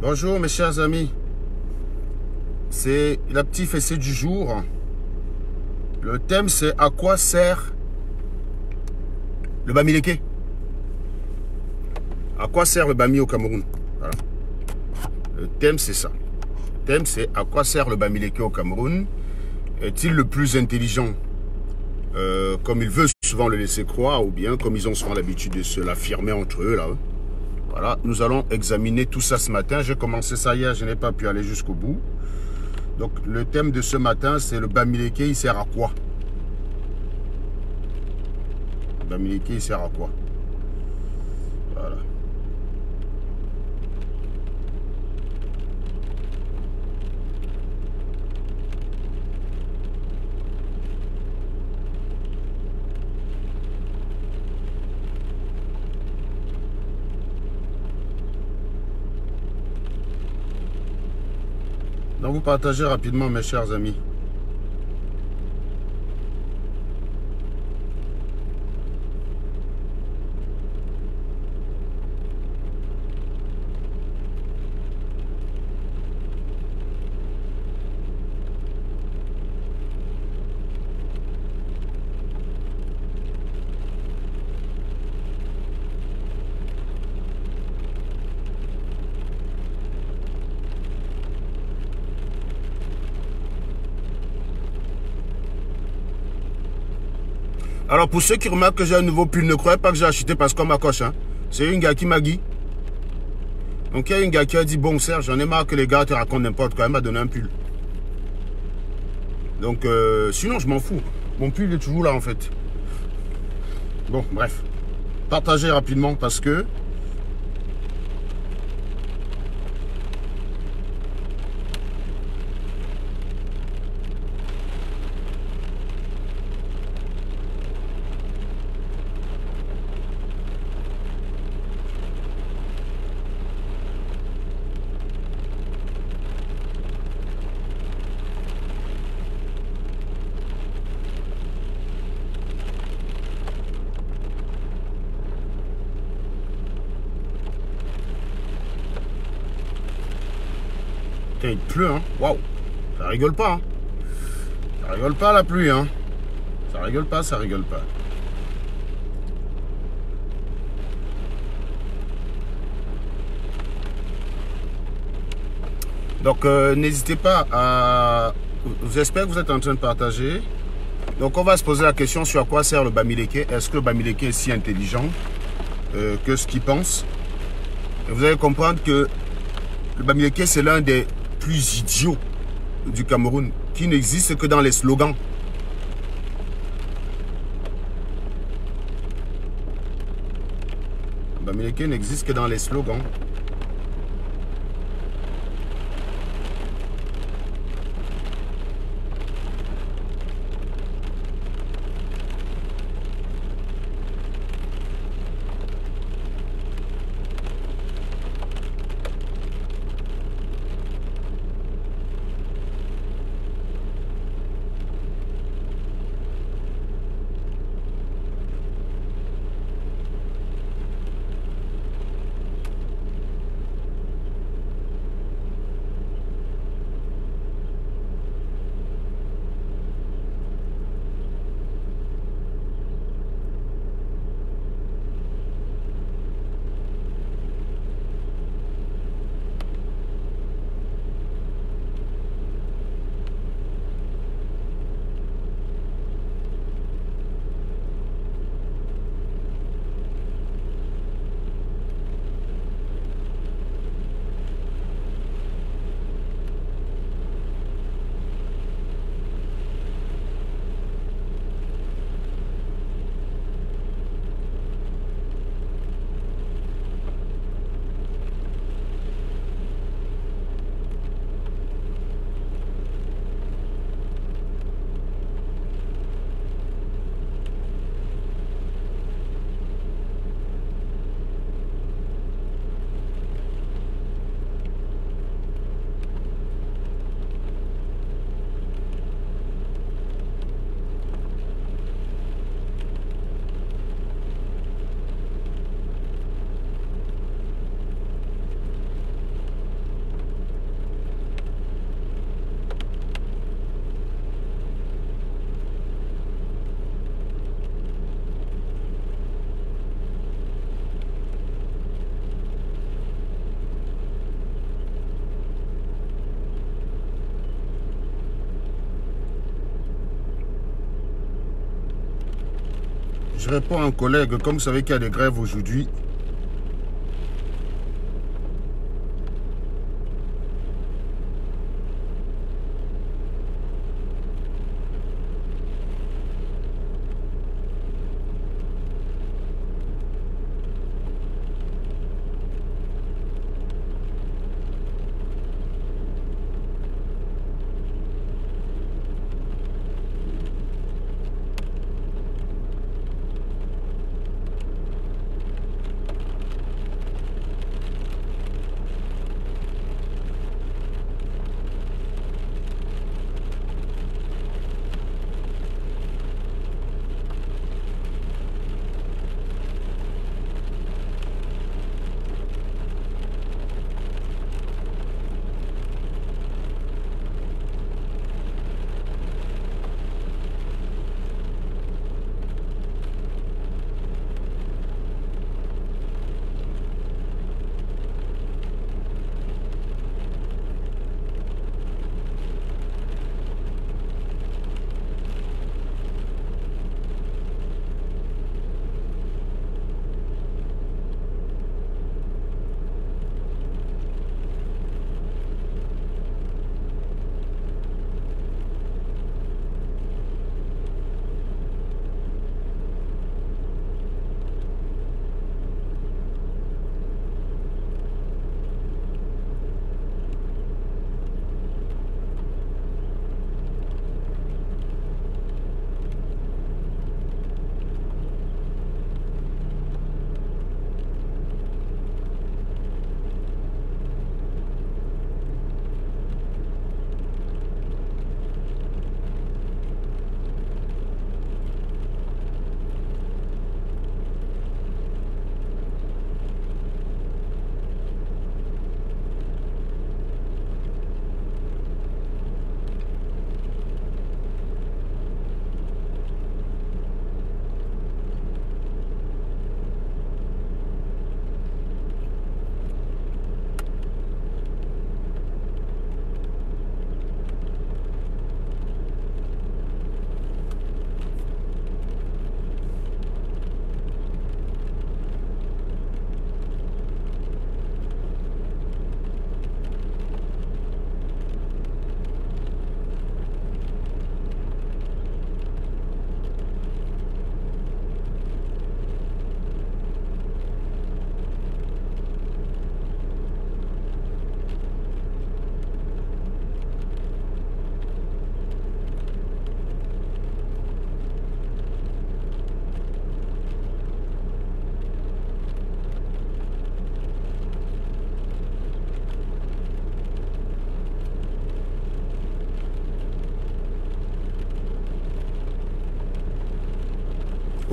Bonjour mes chers amis, c'est la petite fessée du jour. Le thème c'est à quoi sert le bamileke? À quoi sert le bami au Cameroun? Voilà. Le thème c'est ça. Le thème c'est à quoi sert le bamileke au Cameroun? Est-il le plus intelligent comme il veut souvent le laisser croire, ou bien comme ils ont souvent l'habitude de se l'affirmer entre eux là? Voilà, nous allons examiner tout ça ce matin. J'ai commencé ça hier, je n'ai pas pu aller jusqu'au bout. Donc le thème de ce matin, c'est le bamileke, il sert à quoi? Le bamileke, il sert à quoi? Voilà. Donc vous partagez rapidement mes chers amis. Alors pour ceux qui remarquent que j'ai un nouveau pull, ne croyez pas que j'ai acheté parce qu'on m'accroche. Hein. C'est une gars qui m'a dit. Donc il y a une gars qui a dit, bon Serge, j'en ai marre que les gars te racontent n'importe quoi. Elle m'a donné un pull. Donc sinon je m'en fous. Mon pull est toujours là en fait. Bon bref. Partagez rapidement parce que il pleut, hein. Waouh. Ça rigole pas, hein. Ça rigole pas la pluie, hein. Ça rigole pas, ça rigole pas. Donc n'hésitez pas à... J'espère que vous êtes en train de partager. Donc on va se poser la question sur à quoi sert le bamileke. Est-ce que le bamileke est si intelligent que ce qu'il pense? Et vous allez comprendre que le bamileke c'est l'un des plus idiots du Cameroun, qui n'existe que dans les slogans. Le bamileke n'existe que dans les slogans. Je réponds à un collègue, comme vous savez qu'il y a des grèves aujourd'hui.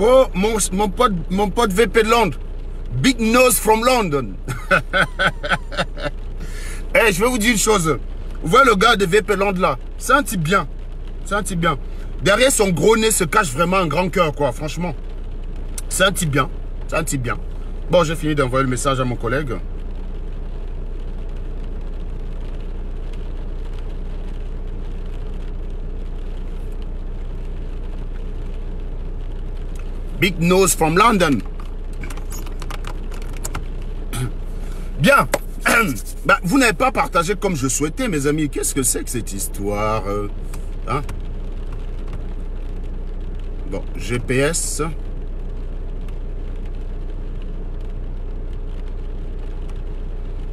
Oh, mon pote VP de Londres. Big nose from London. Eh, je vais vous dire une chose. Vous voyez le gars de VP Londres là. C'est un type bien. C'est un type bien. Derrière son gros nez se cache vraiment un grand cœur, quoi, franchement. C'est un type bien. C'est un type bien. Bon, j'ai fini d'envoyer le message à mon collègue. Big nose from London. Bien. Bah, vous n'avez pas partagé comme je souhaitais, mes amis. Qu'est-ce que c'est que cette histoire hein? Bon, GPS.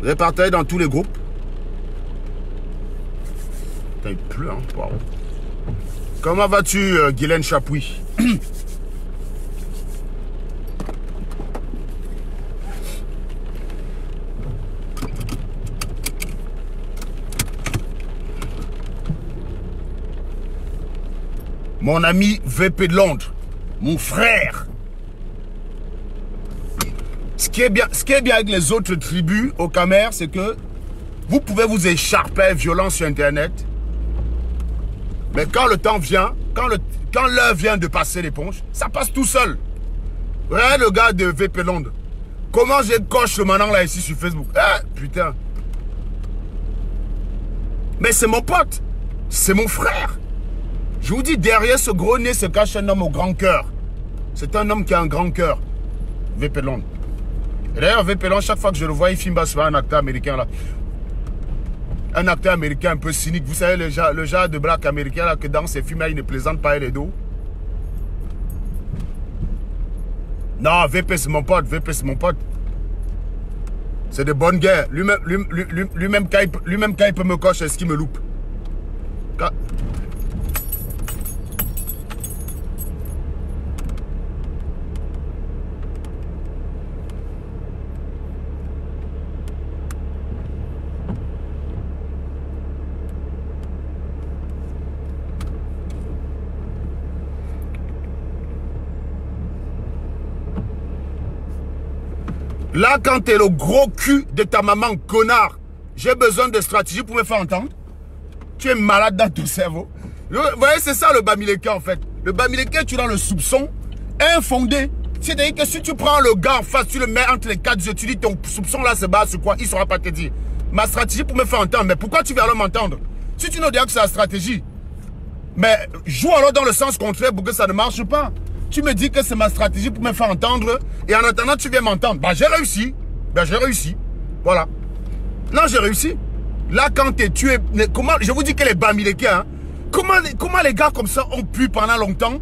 Vous avez partagé dans tous les groupes. Putain, il pleut, hein? Wow. Comment vas-tu, Guylaine Chapuis? Mon ami VP de Londres, mon frère. Ce qui est bien avec les autres tribus au Camer, c'est que vous pouvez vous écharper violent sur Internet. Mais quand le temps vient, quand l'heure vient de passer l'éponge, ça passe tout seul. Regardez le gars de VP Londres. Comment j'ai coché maintenant là ici sur Facebook. Ah, putain. Mais c'est mon pote. C'est mon frère. Je vous dis, derrière ce gros nez se cache un homme au grand cœur. C'est un homme qui a un grand cœur. VP Londres. Et d'ailleurs, VP Londres, chaque fois que je le vois, il filme sur un acteur américain là. Un acteur américain un peu cynique. Vous savez, le genre de black américain là, que dans ses films là, il ne plaisante pas les dos. Non, VP c'est mon pote, VP c'est mon pote. C'est de bonnes guerres. Lui-même quand il peut me cocher, est-ce qu'il me loupe? Quand... Là, quand t'es le gros cul de ta maman, connard, j'ai besoin de stratégie pour me faire entendre. Tu es malade dans ton cerveau. Vous voyez, c'est ça le Bamileke en fait. Le Bamileke, tu es dans le soupçon infondé. C'est-à-dire que si tu prends le gars en face, tu le mets entre les quatre yeux, tu dis ton soupçon là se base sur quoi, il ne saura pas te dire. Ma stratégie pour me faire entendre. Mais pourquoi tu vas alors m'entendre? Si tu nous dis que c'est la stratégie, mais joue alors dans le sens contraire pour que ça ne marche pas. Tu me dis que c'est ma stratégie pour me faire entendre et en attendant tu viens m'entendre. Bah j'ai réussi. Bah j'ai réussi. Voilà. Non, j'ai réussi. Là quand tu es tué, comment, je vous dis que les Bamileke, hein, comment les gars comme ça ont pu pendant longtemps?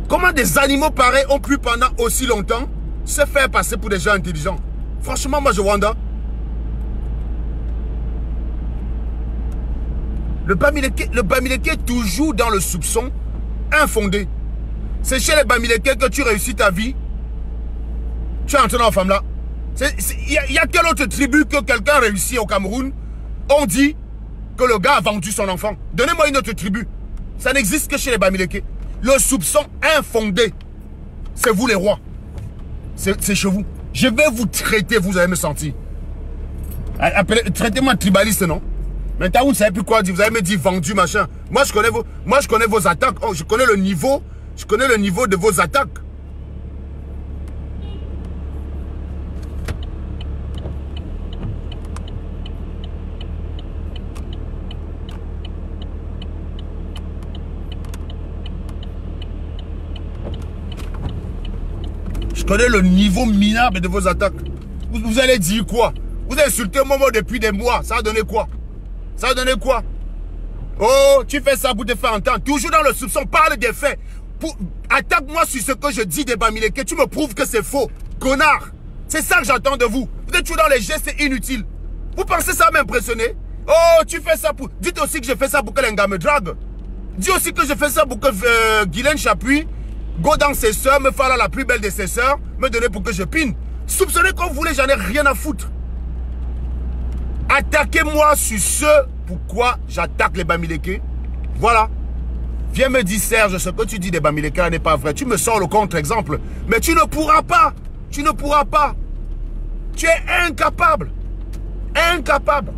Comment des animaux pareils ont pu pendant aussi longtemps se faire passer pour des gens intelligents? Franchement, moi je wonder. Le Bamileke est toujours dans le soupçon infondé. C'est chez les Bamileke que tu réussis ta vie. Tu es entré dans la femme là. Il y a quelle autre tribu que quelqu'un réussit au Cameroun? On dit que le gars a vendu son enfant. Donnez-moi une autre tribu. Ça n'existe que chez les Bamileke. Le soupçon infondé. C'est vous les rois. C'est chez vous. Je vais vous traiter, vous allez me sentir. Traitez-moi tribaliste, non? Maintenant, vous ne savez plus quoi dire. Vous allez me dire vendu, machin. Moi, je connais vos attaques. Oh, je connais le niveau. Je connais le niveau de vos attaques. Je connais le niveau minable de vos attaques. Vous allez dire quoi? Vous avez insulté Momo depuis des mois. Ça a donné quoi? Ça a donné quoi? Oh, tu fais ça pour te faire entendre. Toujours dans le soupçon, parle des faits. Attaque-moi sur ce que je dis des Bamileke. Tu me prouves que c'est faux. Connard. C'est ça que j'attends de vous. Vous êtes toujours dans les gestes inutiles. Vous pensez ça m'impressionner? Oh, tu fais ça pour... Dites aussi que je fais ça pour que les gars me draguent. Dis aussi que je fais ça pour que Guylaine Chapuis go dans ses soeurs, me fasse la plus belle de ses soeurs, me donner pour que je pine. Soupçonnez comme vous voulez, j'en ai rien à foutre. Attaquez-moi sur ce pourquoi j'attaque les Bamileke. Voilà. Viens me dire, Serge, ce que tu dis des Bamileke n'est pas vrai. Tu me sors le contre-exemple. Mais tu ne pourras pas. Tu ne pourras pas. Tu es incapable. Incapable.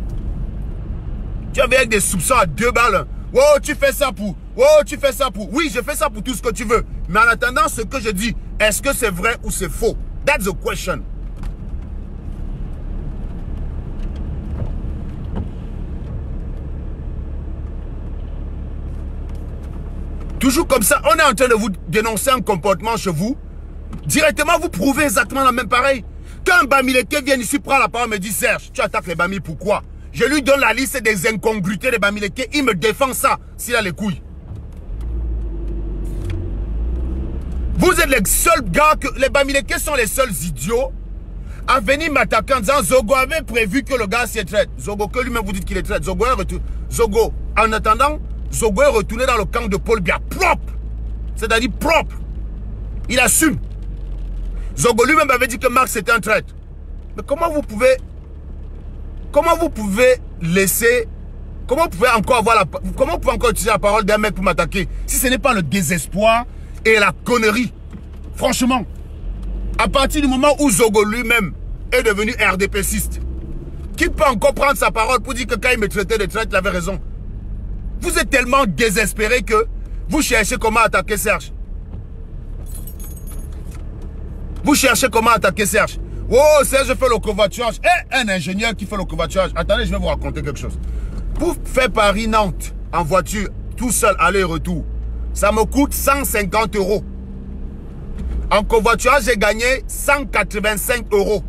Tu es avec des soupçons à 2 balles. Oh, tu fais ça pour... Oh, tu fais ça pour... Oui, je fais ça pour tout ce que tu veux. Mais en attendant, ce que je dis, est-ce que c'est vrai ou c'est faux? That's the question. Toujours comme ça, on est en train de vous dénoncer un comportement chez vous. Directement, vous prouvez exactement la même pareille. Quand un Bamileke vient ici, prend la parole, me dit, Serge, tu attaques les Bami, pourquoi? Je lui donne la liste des incongruités des Bamileke, il me défend ça, s'il a les couilles. Vous êtes les seuls gars que... Les Bamileke sont les seuls idiots à venir m'attaquer en disant, Zogo avait prévu que le gars s'y traite. Zogo, que lui-même vous dites qu'il est traite. Zogo est retourné. Zogo, en attendant... Zogo est retourné dans le camp de Paul Biya propre. C'est-à-dire propre. Il assume. Zogo lui-même avait dit que Marx était un traître. Mais comment vous pouvez laisser... Comment vous pouvez encore avoir la... Comment vous pouvez encore utiliser la parole d'un mec pour m'attaquer si ce n'est pas le désespoir et la connerie? Franchement. À partir du moment où Zogo lui-même est devenu RDPciste, qui peut encore prendre sa parole pour dire que quand il me traitait de traître, il avait raison? Vous êtes tellement désespéré que vous cherchez comment attaquer Serge. Vous cherchez comment attaquer Serge. Oh, Serge fait le covoiturage. Eh, un ingénieur qui fait le covoiturage. Attendez, je vais vous raconter quelque chose. Pour faire Paris-Nantes en voiture, tout seul, aller-retour, ça me coûte 150 €. En covoiturage, j'ai gagné 185 €.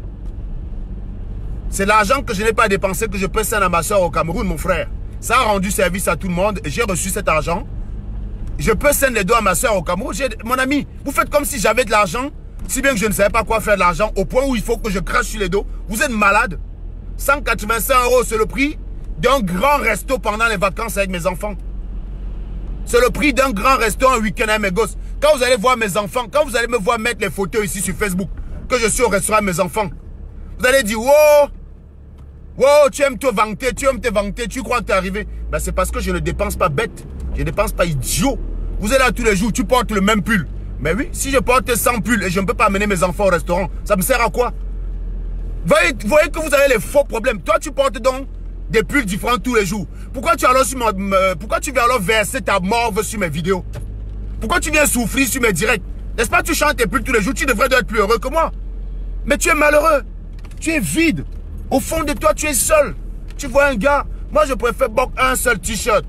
C'est l'argent que je n'ai pas dépensé que je peux sendre à ma soeur au Cameroun, mon frère. Ça a rendu service à tout le monde. J'ai reçu cet argent. Je peux sendre les dos à ma soeur au Cameroun. Mon ami, vous faites comme si j'avais de l'argent, si bien que je ne savais pas quoi faire de l'argent, au point où il faut que je crache sur les dos. Vous êtes malade. 185 €, c'est le prix d'un grand resto pendant les vacances avec mes enfants. C'est le prix d'un grand resto un week-end avec mes gosses. Quand vous allez voir mes enfants, quand vous allez me voir mettre les photos ici sur Facebook, que je suis au restaurant avec mes enfants, vous allez dire, wow, wow, tu aimes te vanter, tu crois que tu es arrivé. Ben, c'est parce que je ne dépense pas bête, je ne dépense pas idiot. Vous êtes là tous les jours, tu portes le même pull. Mais oui, si je porte 100 pulls et je ne peux pas amener mes enfants au restaurant, ça me sert à quoi? Vous voyez que vous avez les faux problèmes. Toi, tu portes donc des pulls différents tous les jours. Pourquoi tu viens alors verser ta morve sur mes vidéos? Pourquoi tu viens souffrir sur mes directs? N'est-ce pas, tu chantes tes pulls tous les jours, tu devrais être plus heureux que moi. Mais tu es malheureux. Tu es vide. Au fond de toi, tu es seul. Tu vois un gars, moi je préfère boire un seul t-shirt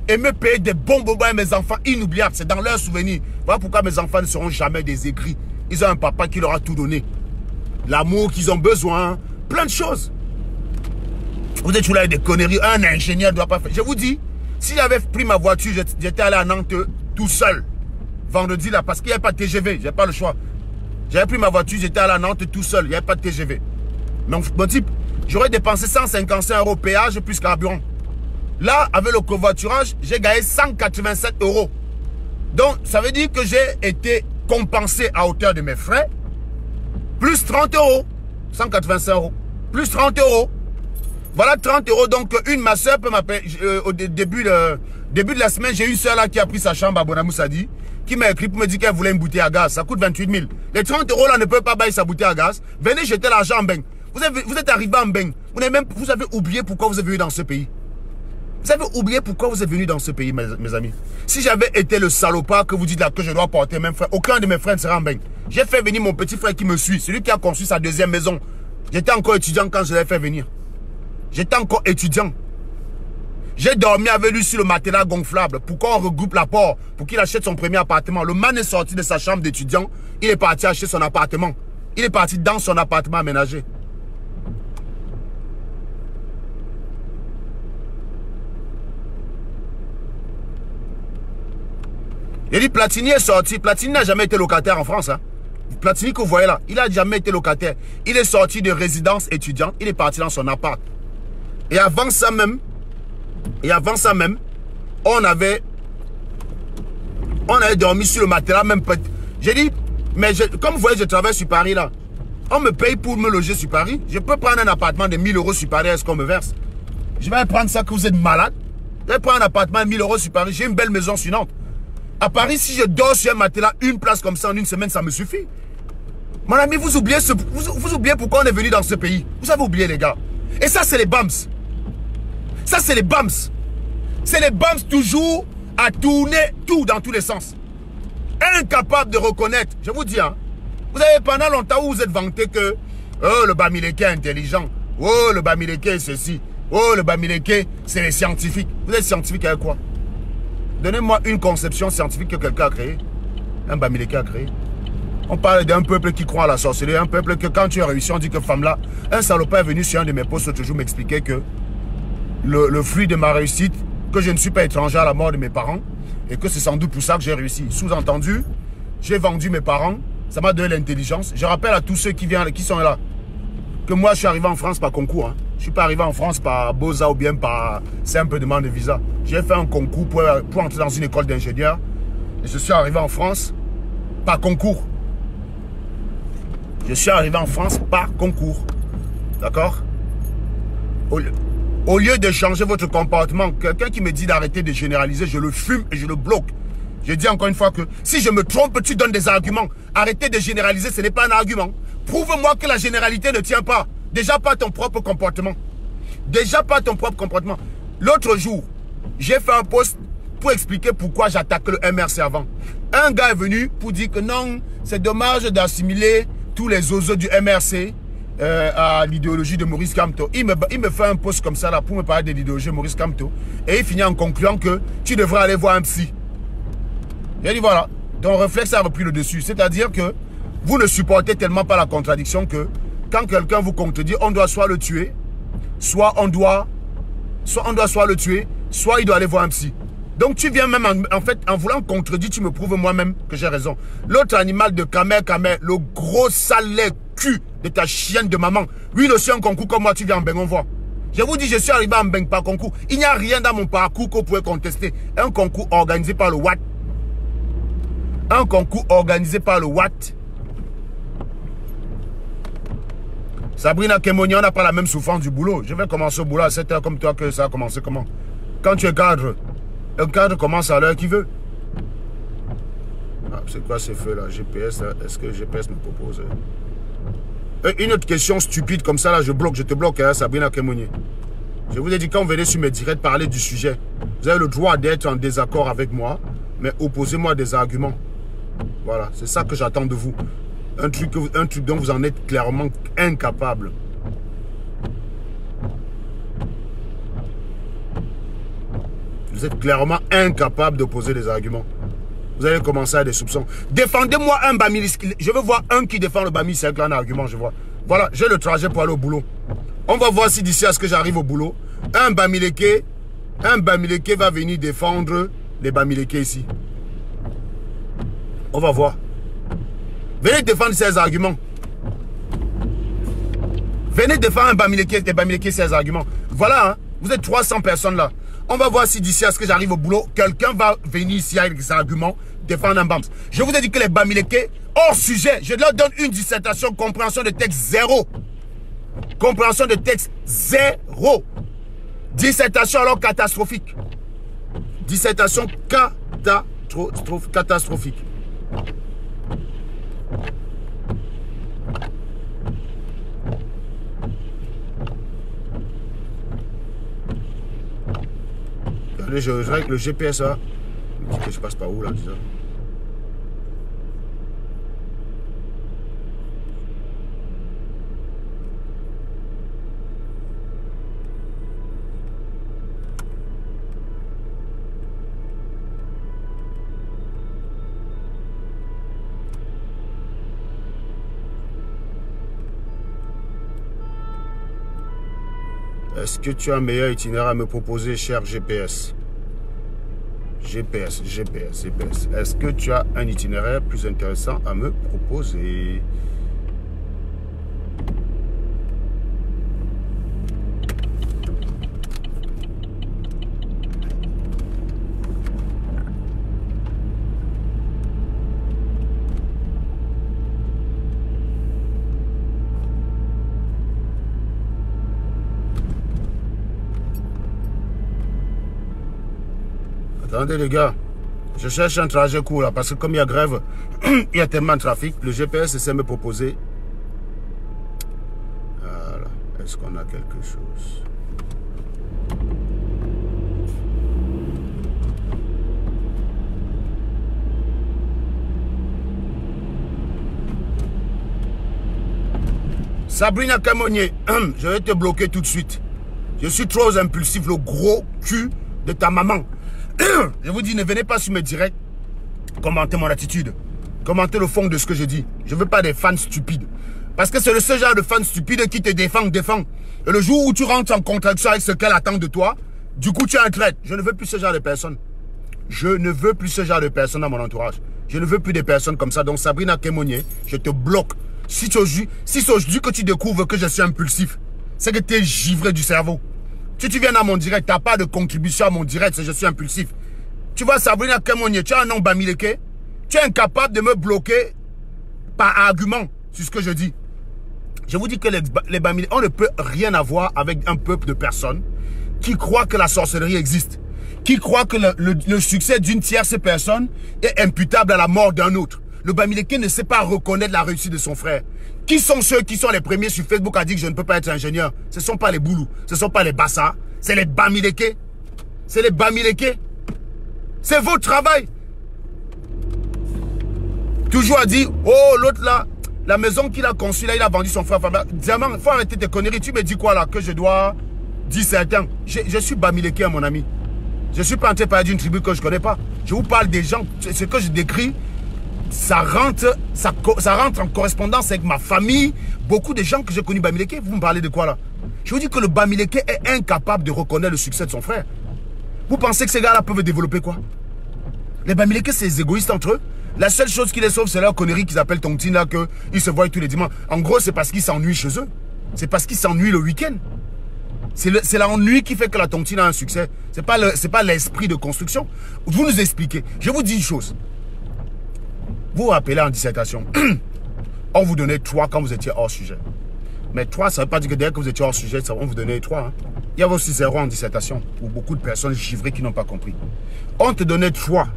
et me payer des bons bonbons à mes enfants inoubliables. C'est dans leurs souvenirs. Voilà pourquoi mes enfants ne seront jamais des aigris. Ils ont un papa qui leur a tout donné. L'amour qu'ils ont besoin, plein de choses. Vous êtes toujours là avec des conneries. Un ingénieur ne doit pas faire. Je vous dis, si j'avais pris ma voiture, j'étais allé à Nantes tout seul. Vendredi là, parce qu'il n'y avait pas de TGV. J'ai pas le choix. J'avais pris ma voiture, j'étais allé à Nantes tout seul. Il n'y avait pas de TGV. Donc, mon type, j'aurais dépensé 155 € péage plus carburant. Là, avec le covoiturage, j'ai gagné 187 €. Donc, ça veut dire que j'ai été compensé à hauteur de mes frais. Plus 30 €. 185 €. Plus 30 €. Voilà 30 €. Donc, ma soeur peut m'appeler. Au début de la semaine, j'ai une soeur là qui a pris sa chambre à Bonamoussadi, qui m'a écrit pour me dire qu'elle voulait une bouteille à gaz. Ça coûte 28 000. Les 30 € là ne peuvent pas bailler sa bouteille à gaz. Venez jeter l'argent en beng. Vous êtes arrivé en beng. Vous avez oublié pourquoi vous êtes venu dans ce pays. Vous avez oublié pourquoi vous êtes venu dans ce pays, mes amis. Si j'avais été le salopard que vous dites là que je dois porter mes frères, aucun de mes frères ne serait en beng. J'ai fait venir mon petit frère qui me suit, celui qui a construit sa deuxième maison. J'étais encore étudiant quand je l'ai fait venir. J'étais encore étudiant. J'ai dormi avec lui sur le matelas gonflable. Pourquoi on regroupe l'apport pour qu'il achète son premier appartement? Le man est sorti de sa chambre d'étudiant. Il est parti acheter son appartement. Il est parti dans son appartement aménagé. Il dit Platini est sorti. Platini n'a jamais été locataire en France. Hein. Platini que vous voyez là, il n'a jamais été locataire. Il est sorti de résidence étudiante. Il est parti dans son appart. Et avant ça même, on avait dormi sur le matelas même. J'ai dit, mais comme vous voyez, je travaille sur Paris là. On me paye pour me loger sur Paris. Je peux prendre un appartement de 1000 € sur Paris, est-ce qu'on me verse? Je vais prendre ça que vous êtes malade. Je vais prendre un appartement de 1000 € sur Paris. J'ai une belle maison sur Nantes. À Paris, si je dors sur un matelas, une place comme ça en une semaine, ça me suffit. Mon ami, vous oubliez pourquoi on est venu dans ce pays. Vous avez oublié, les gars. Et ça, c'est les bams. Ça, c'est les bams. C'est les bams toujours à tourner tout dans tous les sens. Incapable de reconnaître. Je vous dis, hein. Vous avez pendant longtemps où vous êtes vanté que oh, le Bamileke est intelligent. Oh, le Bamileke est ceci. Oh, le Bamileke, c'est les scientifiques. Vous êtes scientifique avec quoi? Donnez-moi une conception scientifique que quelqu'un a créée. Un Bamileke a créé. On parle d'un peuple qui croit à la sorcellerie. Un peuple que quand tu as réussi, on dit que femme là. Un salopard est venu sur un de mes posts l'autre jour m'expliquer que le fruit de ma réussite, que je ne suis pas étranger à la mort de mes parents. Et que c'est sans doute pour ça que j'ai réussi. Sous-entendu, j'ai vendu mes parents. Ça m'a donné l'intelligence. Je rappelle à tous ceux qui sont là que moi je suis arrivé en France par concours. Hein. Je ne suis pas arrivé en France par Beaux-Arts ou bien par simple demande de visa. J'ai fait un concours pour entrer dans une école d'ingénieur. Et je suis arrivé en France par concours. Je suis arrivé en France par concours. D'accord? Au lieu de changer votre comportement, quelqu'un qui me dit d'arrêter de généraliser, je le fume et je le bloque. Je dis encore une fois que si je me trompe, tu donnes des arguments. Arrêter de généraliser, ce n'est pas un argument. Prouve-moi que la généralité ne tient pas. Déjà pas ton propre comportement. Déjà pas ton propre comportement. L'autre jour, j'ai fait un post pour expliquer pourquoi j'attaque le MRC avant. Un gars est venu pour dire que non, c'est dommage d'assimiler tous les oiseaux du MRC à l'idéologie de Maurice Kamto. Il me fait un post comme ça là pour me parler de l'idéologie de Maurice Kamto. Et il finit en concluant que tu devrais aller voir un psy. J'ai dit voilà, Ton réflexe a repris le dessus. C'est-à-dire que vous ne supportez tellement pas la contradiction que quand quelqu'un vous contredit, on doit soit le tuer, soit on doit soit le tuer, soit il doit aller voir un psy. Donc tu viens même, en fait, en voulant contredire, tu me prouves moi-même que j'ai raison. L'autre animal de Kamer, le gros sale cul de ta chienne de maman. Lui, il aussi un concours comme moi, tu viens en Beng, on voit. Je vous dis, je suis arrivé en Beng par concours. Il n'y a rien dans mon parcours qu'on pourrait contester. Un concours organisé par le Watt. Un concours organisé par le Watt. Sabrina Kemonia, on n'a pas la même souffrance du boulot. Je vais commencer au boulot à 7 h comme toi, que ça a commencé comment? Quand tu es cadre, un cadre commence à l'heure qu'il veut. Ah, c'est quoi ces feux là? GPS, est-ce que GPS me propose? Une autre question stupide comme ça, là, je te bloque, hein, Sabrina Kemonia. Je vous ai dit, quand vous venez sur mes directs parler du sujet, vous avez le droit d'être en désaccord avec moi, mais opposez-moi des arguments. Voilà, c'est ça que j'attends de vous. Un truc dont vous en êtes clairement incapable. Vous êtes clairement incapable d'opposer des arguments. Vous allez commencer à des soupçons. Défendez-moi un Bamili. Je veux voir un qui défend le Bamili, c'est un argument, je vois. Voilà, j'ai le trajet pour aller au boulot. On va voir si d'ici à ce que j'arrive au boulot, un Bamileke va venir défendre les Bamileke ici. On va voir. Venez défendre ces arguments. Venez défendre un Bamileke, ces arguments. Voilà, hein, vous êtes 300 personnes là. On va voir si d'ici à ce que j'arrive au boulot, quelqu'un va venir ici avec ses arguments, défendre un Bams. Je vous ai dit que les Bamileke, hors sujet, je leur donne une dissertation, compréhension de texte 0. Compréhension de texte 0. Dissertation alors catastrophique. Dissertation catastrophique. Allez, je règle le GPS là. Je passe par où là déjà? Est-ce que tu as un meilleur itinéraire à me proposer, cher GPS? GPS. Est-ce que tu as un itinéraire plus intéressant à me proposer? Attendez les gars, je cherche un trajet court là, parce que comme il y a grève, il y a tellement de trafic, le GPS essaie de me proposer. Voilà, est-ce qu'on a quelque chose? Sabrina Kemonia, je vais te bloquer tout de suite. Je suis trop impulsif, le gros cul de ta maman. Je vous dis, ne venez pas sur mes directs commenter mon attitude, commenter le fond de ce que je dis. Je ne veux pas des fans stupides. Parce que c'est le seul genre de fans stupides qui te défend. Et le jour où tu rentres en contradiction avec ce qu'elle attend de toi, du coup tu es un traître. Je ne veux plus ce genre de personnes. Je ne veux plus ce genre de personnes dans mon entourage. Je ne veux plus des personnes comme ça. Donc Sabrina Kemonia, je te bloque. Si c'est aujourd'hui que tu découvres que je suis impulsif, c'est que tu es givré du cerveau. Si tu viens dans mon direct, tu n'as pas de contribution à mon direct, c'est que je suis impulsif. Tu vois, Sabrina Kemonia, tu as un nom Bamileke, tu es incapable de me bloquer par argument sur ce que je dis. Je vous dis que les Bamileke, on ne peut rien avoir avec un peuple de personnes qui croient que la sorcellerie existe, qui croient que le succès d'une tierce personne est imputable à la mort d'un autre. Le Bamileke ne sait pas reconnaître la réussite de son frère. Qui sont ceux qui sont les premiers sur Facebook à dire que je ne peux pas être ingénieur? Ce ne sont pas les Boulous, ce ne sont pas les Bassa, c'est les Bamileke. C'est les Bamileke. C'est votre travail. Toujours à dire, oh l'autre là, la maison qu'il a conçue là, il a vendu son frère. Diamant, il faut arrêter tes conneries. Tu me dis quoi là? Que je dois dire certains. Je suis Bamileke, mon ami. Je ne suis pas en train de parler d'une tribu que je ne connais pas. Je vous parle des gens, ce que je décris. ça rentre en correspondance avec ma famille. Beaucoup de gens que j'ai connus Bamileke, vous me parlez de quoi là? Je vous dis que le Bamileke est incapable de reconnaître le succès de son frère. Vous pensez que ces gars-là peuvent développer quoi? Les Bamileke, c'est les égoïstes entre eux. La seule chose qui les sauve, c'est leur connerie qu'ils appellent tontine là, qu'ils se voient tous les dimanches. En gros, c'est parce qu'ils s'ennuient chez eux. C'est parce qu'ils s'ennuient le week-end. C'est l'ennui qui fait que la tontine a un succès. C'est pas l'esprit de construction. Vous nous expliquez. Je vous dis une chose. Vous vous rappelez en dissertation, on vous donnait 3 quand vous étiez hors sujet. Mais 3, ça ne veut pas dire que dès que vous étiez hors sujet, on vous donnait 3. Hein. Il y avait aussi 0 en dissertation, pour beaucoup de personnes givrées qui n'ont pas compris. On te donnait 3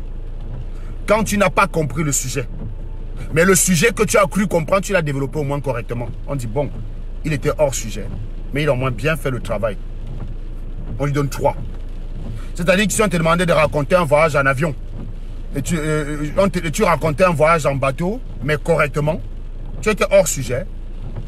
quand tu n'as pas compris le sujet. Mais le sujet que tu as cru comprendre, tu l'as développé au moins correctement. On dit, bon, il était hors sujet, mais il a au moins bien fait le travail. On lui donne 3. C'est-à-dire que si on te demandait de raconter un voyage en avion, et tu racontais un voyage en bateau, mais correctement, tu étais hors sujet.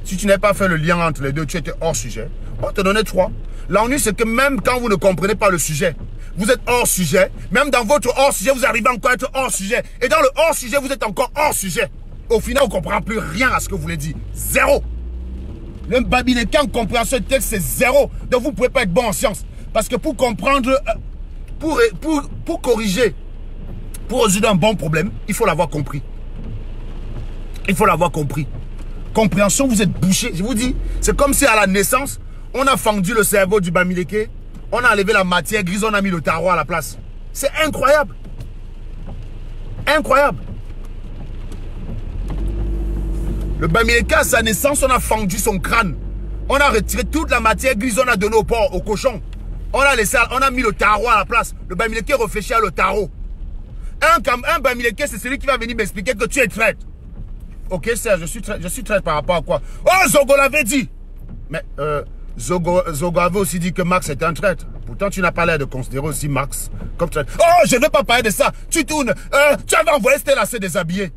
Si tu n'avais pas fait le lien entre les deux, tu étais hors sujet. On te donnait 3. L'ennui, c'est que même quand vous ne comprenez pas le sujet, vous êtes hors sujet. Même dans votre hors sujet, vous arrivez encore à être hors sujet. Et dans le hors sujet, vous êtes encore hors sujet. Au final, on ne comprend plus rien à ce que vous voulez dire. 0. Le Bamileke en compréhension de texte, c'est 0. Donc vous ne pouvez pas être bon en sciences. Parce que pour comprendre, pour corriger, pour résoudre un bon problème, il faut l'avoir compris. Il faut l'avoir compris. Compréhension, vous êtes bouché. Je vous dis, c'est comme si à la naissance, on a fendu le cerveau du Bamileke, on a enlevé la matière grise, on a mis le tarot à la place. C'est incroyable. Incroyable. Le Bamileke, à sa naissance, on a fendu son crâne. On a retiré toute la matière grise, on a donné au porc, au cochon. On a mis le tarot à la place. Le Bamileke réfléchit à le tarot. Un Bamileke, c'est celui qui va venir m'expliquer que tu es traître. Ok, Serge, je suis traître par rapport à quoi? Oh, Zogo l'avait dit. Mais Zogo avait aussi dit que Max était un traître. Pourtant, tu n'as pas l'air de considérer aussi Max comme traître. Oh, je ne veux pas parler de ça. Tu tournes. Tu avais envoyé Stella se déshabiller.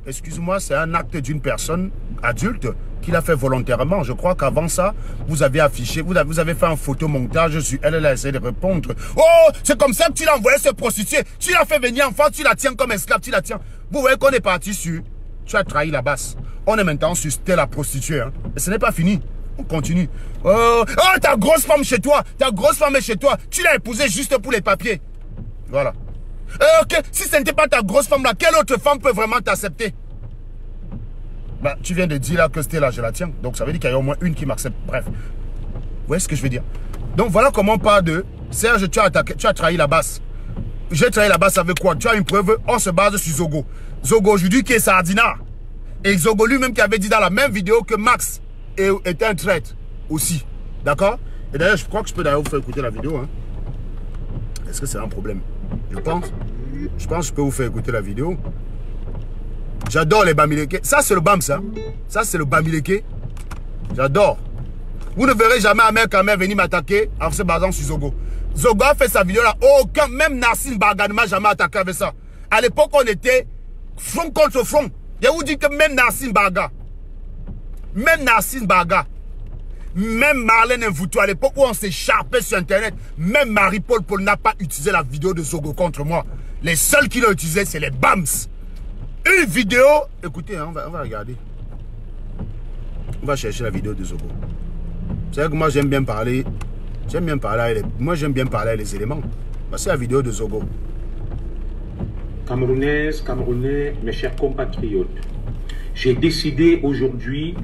Excuse-moi, c'est un acte d'une personne adulte qui l'a fait volontairement. Je crois qu'avant ça, vous avez affiché, vous avez fait un photomontage sur elle, elle a essayé de répondre. Oh, c'est comme ça que tu l'as envoyé se prostituer. Tu l'as fait venir en France, tu la tiens comme esclave, tu la tiens. Vous voyez qu'on est parti sur... Tu as trahi la basse. On est maintenant sur Stella prostituée. Hein. Et ce n'est pas fini. On continue. Oh, ta grosse femme chez toi. Ta grosse femme est chez toi. Tu l'as épousée juste pour les papiers. Voilà. Ok, si ce n'était pas ta grosse femme là, quelle autre femme peut vraiment t'accepter? Bah, tu viens de dire là que Stella, je la tiens. Donc ça veut dire qu'il y a au moins une qui m'accepte. Bref. Vous voyez ce que je veux dire? Donc voilà comment on parle de... Serge, tu as trahi la basse. J'ai trahi la basse avec quoi? Tu as une preuve? On se base sur Zogo. Zogo aujourd'hui qui est Sardina. Et Zogo lui-même qui avait dit dans la même vidéo que Max était un traître aussi. D'accord? Et d'ailleurs, je crois que je peux d'ailleurs vous faire écouter la vidéo. Hein. Est-ce que c'est un problème? Je pense que je peux vous faire écouter la vidéo. J'adore les Bamileke. Ça, c'est le BAM, ça. Ça, c'est le Bamileke. J'adore. Vous ne verrez jamais Ahmed Kamer venir m'attaquer en se basant sur Zogo. Zogo a fait sa vidéo là. Aucun, même Narcisse Barga ne m'a jamais attaqué avec ça. À l'époque, on était front contre front. Je vous dis que même Narcisse Barga, même Marlène Mvoutou, à l'époque où on s'écharpait sur Internet, même Marie-Paul Paul n'a pas utilisé la vidéo de Zogo contre moi. Les seuls qui l'ont utilisé, c'est les BAMS. Une vidéo, écoutez, hein, on va regarder. On va chercher la vidéo de Zogo. C'est vrai que moi j'aime bien parler. Moi j'aime bien parler avec les éléments. Voici la vidéo de Zogo. Camerounaises, Camerounais, mes chers compatriotes, j'ai décidé aujourd'hui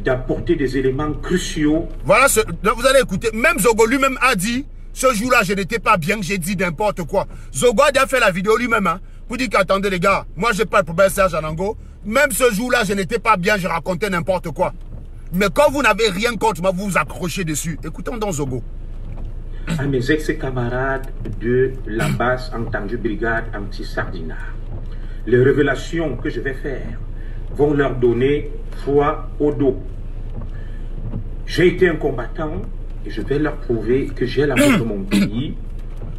d'apporter des éléments cruciaux. Voilà, vous allez écouter. Même Zogo lui-même a dit, ce jour-là, je n'étais pas bien, j'ai dit n'importe quoi. Zogo a déjà fait la vidéo lui-même, hein, pour dire qu'attendez les gars, moi j'ai pas le problème Serge Anango. Même ce jour-là, je n'étais pas bien, je racontais n'importe quoi. Mais quand vous n'avez rien contre moi, vous vous accrochez dessus. Écoutons donc Zogo. À mes ex-camarades de la basse entendue brigade anti-Sardina, les révélations que je vais faire vont leur donner foi au dos. J'ai été un combattant et je vais leur prouver que j'ai l'amour de mon pays.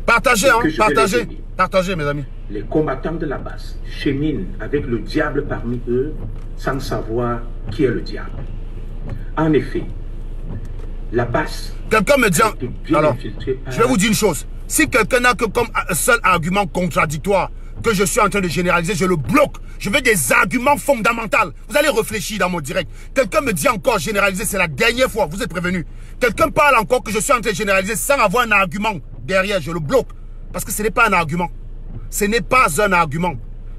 Partagez, hein, partagez, mes amis. Les combattants de la basse cheminent avec le diable parmi eux sans savoir qui est le diable. En effet, la basse... Quelqu'un me dit... Alors, je vais vous dire une chose. Si quelqu'un n'a que comme seul argument contradictoire que je suis en train de généraliser, je le bloque. Je veux des arguments fondamentaux. Vous allez réfléchir dans mon direct. Quelqu'un me dit encore généraliser, c'est la dernière fois, vous êtes prévenu. Quelqu'un parle encore que je suis en train de généraliser sans avoir un argument derrière, je le bloque. Parce que ce n'est pas un argument. Ce n'est pas un argument.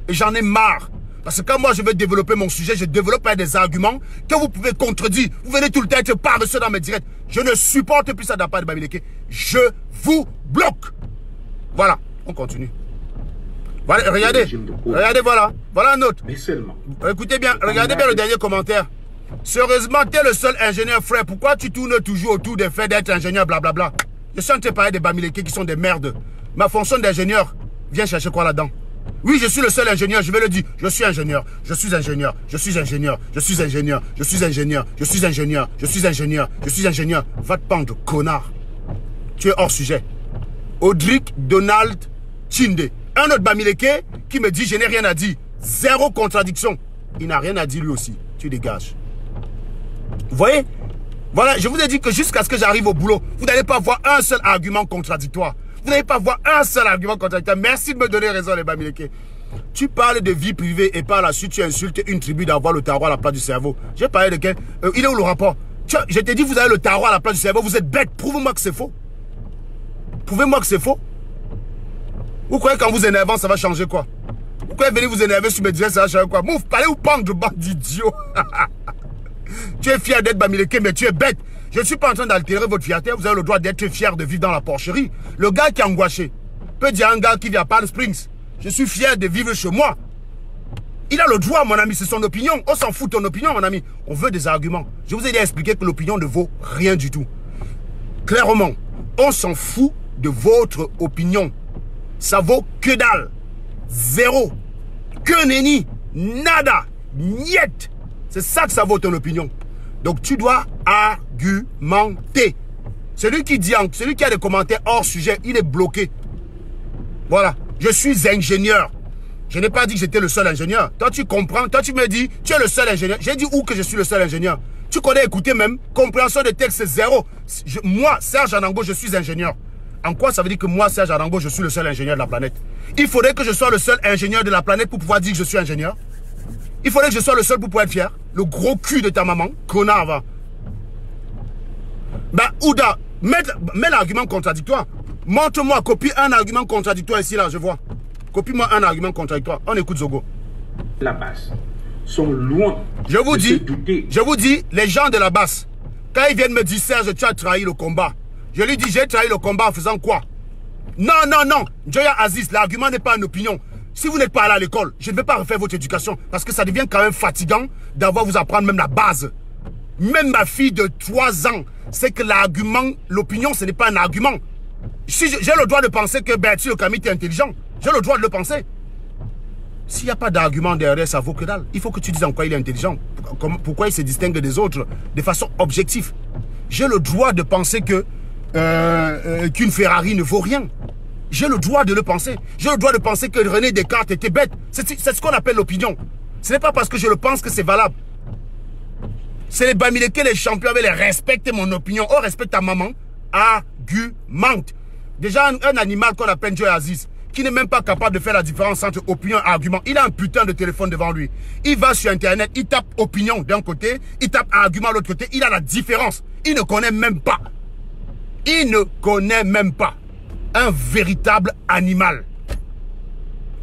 Et j'en ai marre. Parce que quand moi je veux développer mon sujet, je développe avec des arguments que vous pouvez contredire. Vous venez tout le temps être paresseux dans mes directs. Je ne supporte plus ça de la part de Bamileke. Je vous bloque. Voilà, on continue. Voilà, regardez, voilà. Voilà un autre. Mais seulement. Écoutez bien, regardez bien le dernier commentaire. Sérieusement, tu es le seul ingénieur, frère. Pourquoi tu tournes toujours autour des faits d'être ingénieur, blablabla? Je suis en train de parler des Bamileke qui sont des merdes. Ma fonction d'ingénieur, viens chercher quoi là-dedans? Oui, je suis le seul ingénieur, je vais le dire. Je suis ingénieur, je suis ingénieur, je suis ingénieur, je suis ingénieur, je suis ingénieur, je suis ingénieur, je suis ingénieur, je suis ingénieur. Va te pendre, connard. Tu es hors sujet. Audric Donald Chinde. Un autre Bamileke qui me dit je n'ai rien à dire. Zéro contradiction. Il n'a rien à dire lui aussi. Tu dégages. Vous voyez? Voilà, je vous ai dit que jusqu'à ce que j'arrive au boulot, vous n'allez pas voir un seul argument contradictoire. Vous n'allez pas voir un seul argument contradictoire. Merci de me donner raison, les Bamileke. Tu parles de vie privée et par la suite, tu insultes une tribu d'avoir le tarot à la place du cerveau. J'ai parlé de quel? Il est où le rapport? Je t'ai dit, vous avez le tarot à la place du cerveau. Vous êtes bête. Prouvez-moi que c'est faux. Prouvez-moi que c'est faux. Vous croyez qu'en vous énervant, ça va changer quoi? Vous croyez venir vous énerver sur mes directs, ça va changer quoi? Mouf, parlez ou pendre de bande d'idiots. Tu es fier d'être Bamileke, mais tu es bête. Je ne suis pas en train d'altérer votre fierté. Vous avez le droit d'être fier de vivre dans la porcherie. Le gars qui est angoissé peut dire à un gars qui vient à Palm Springs, je suis fier de vivre chez moi. Il a le droit, mon ami, c'est son opinion. On s'en fout de ton opinion, mon ami. On veut des arguments. Je vous ai déjà expliqué que l'opinion ne vaut rien du tout. Clairement, on s'en fout de votre opinion. Ça vaut que dalle. Zéro. Que nenni. Nada. Niet. C'est ça que ça vaut ton opinion. Donc tu dois argumenter. Celui qui a des commentaires hors sujet, il est bloqué. Voilà. Je suis ingénieur. Je n'ai pas dit que j'étais le seul ingénieur. Toi tu comprends, toi tu me dis, tu es le seul ingénieur. J'ai dit où que je suis le seul ingénieur. Tu connais écouter même. Compréhension de texte, c'est zéro. Moi, Serge Anango, je suis ingénieur. En quoi ça veut dire que moi, Serge Anango, je suis le seul ingénieur de la planète? Il faudrait que je sois le seul ingénieur de la planète pour pouvoir dire que je suis ingénieur. Il faudrait que je sois le seul pour pouvoir être fier. Le gros cul de ta maman, connard, va. Ben, Ouda, mets l'argument contradictoire. Montre-moi, copie un argument contradictoire ici, là, je vois. Copie-moi un argument contradictoire. On écoute Zogo. La base sont loin. Je vous dis, les gens de la base, quand ils viennent me dire, Serge, tu as trahi le combat. Je lui dis, j'ai trahi le combat en faisant quoi? Non, non, non. Joya Aziz, l'argument n'est pas une opinion. Si vous n'êtes pas allé à l'école, je ne vais pas refaire votre éducation parce que ça devient quand même fatigant d'avoir vous apprendre même la base. Même ma fille de 3 ans, c'est que l'argument, l'opinion, ce n'est pas un argument. Si j'ai le droit de penser que Bertie le Camille est intelligent, j'ai le droit de le penser. S'il n'y a pas d'argument derrière, ça vaut que dalle. Il faut que tu dises en quoi il est intelligent. Pourquoi il se distingue des autres de façon objective. J'ai le droit de penser que qu'une Ferrari ne vaut rien. J'ai le droit de le penser. J'ai le droit de penser que René Descartes était bête. C'est ce qu'on appelle l'opinion. Ce n'est pas parce que je le pense que c'est valable. C'est les Bamileke, les champions, avec les respecter mon opinion. Oh, respecte ta maman. Argumente. Déjà, un animal qu'on appelle Joe Aziz, qui n'est même pas capable de faire la différence entre opinion et argument. Il a un putain de téléphone devant lui. Il va sur Internet, il tape opinion d'un côté, il tape argument de l'autre côté. Il a la différence. Il ne connaît même pas. Il ne connaît même pas. Un véritable animal.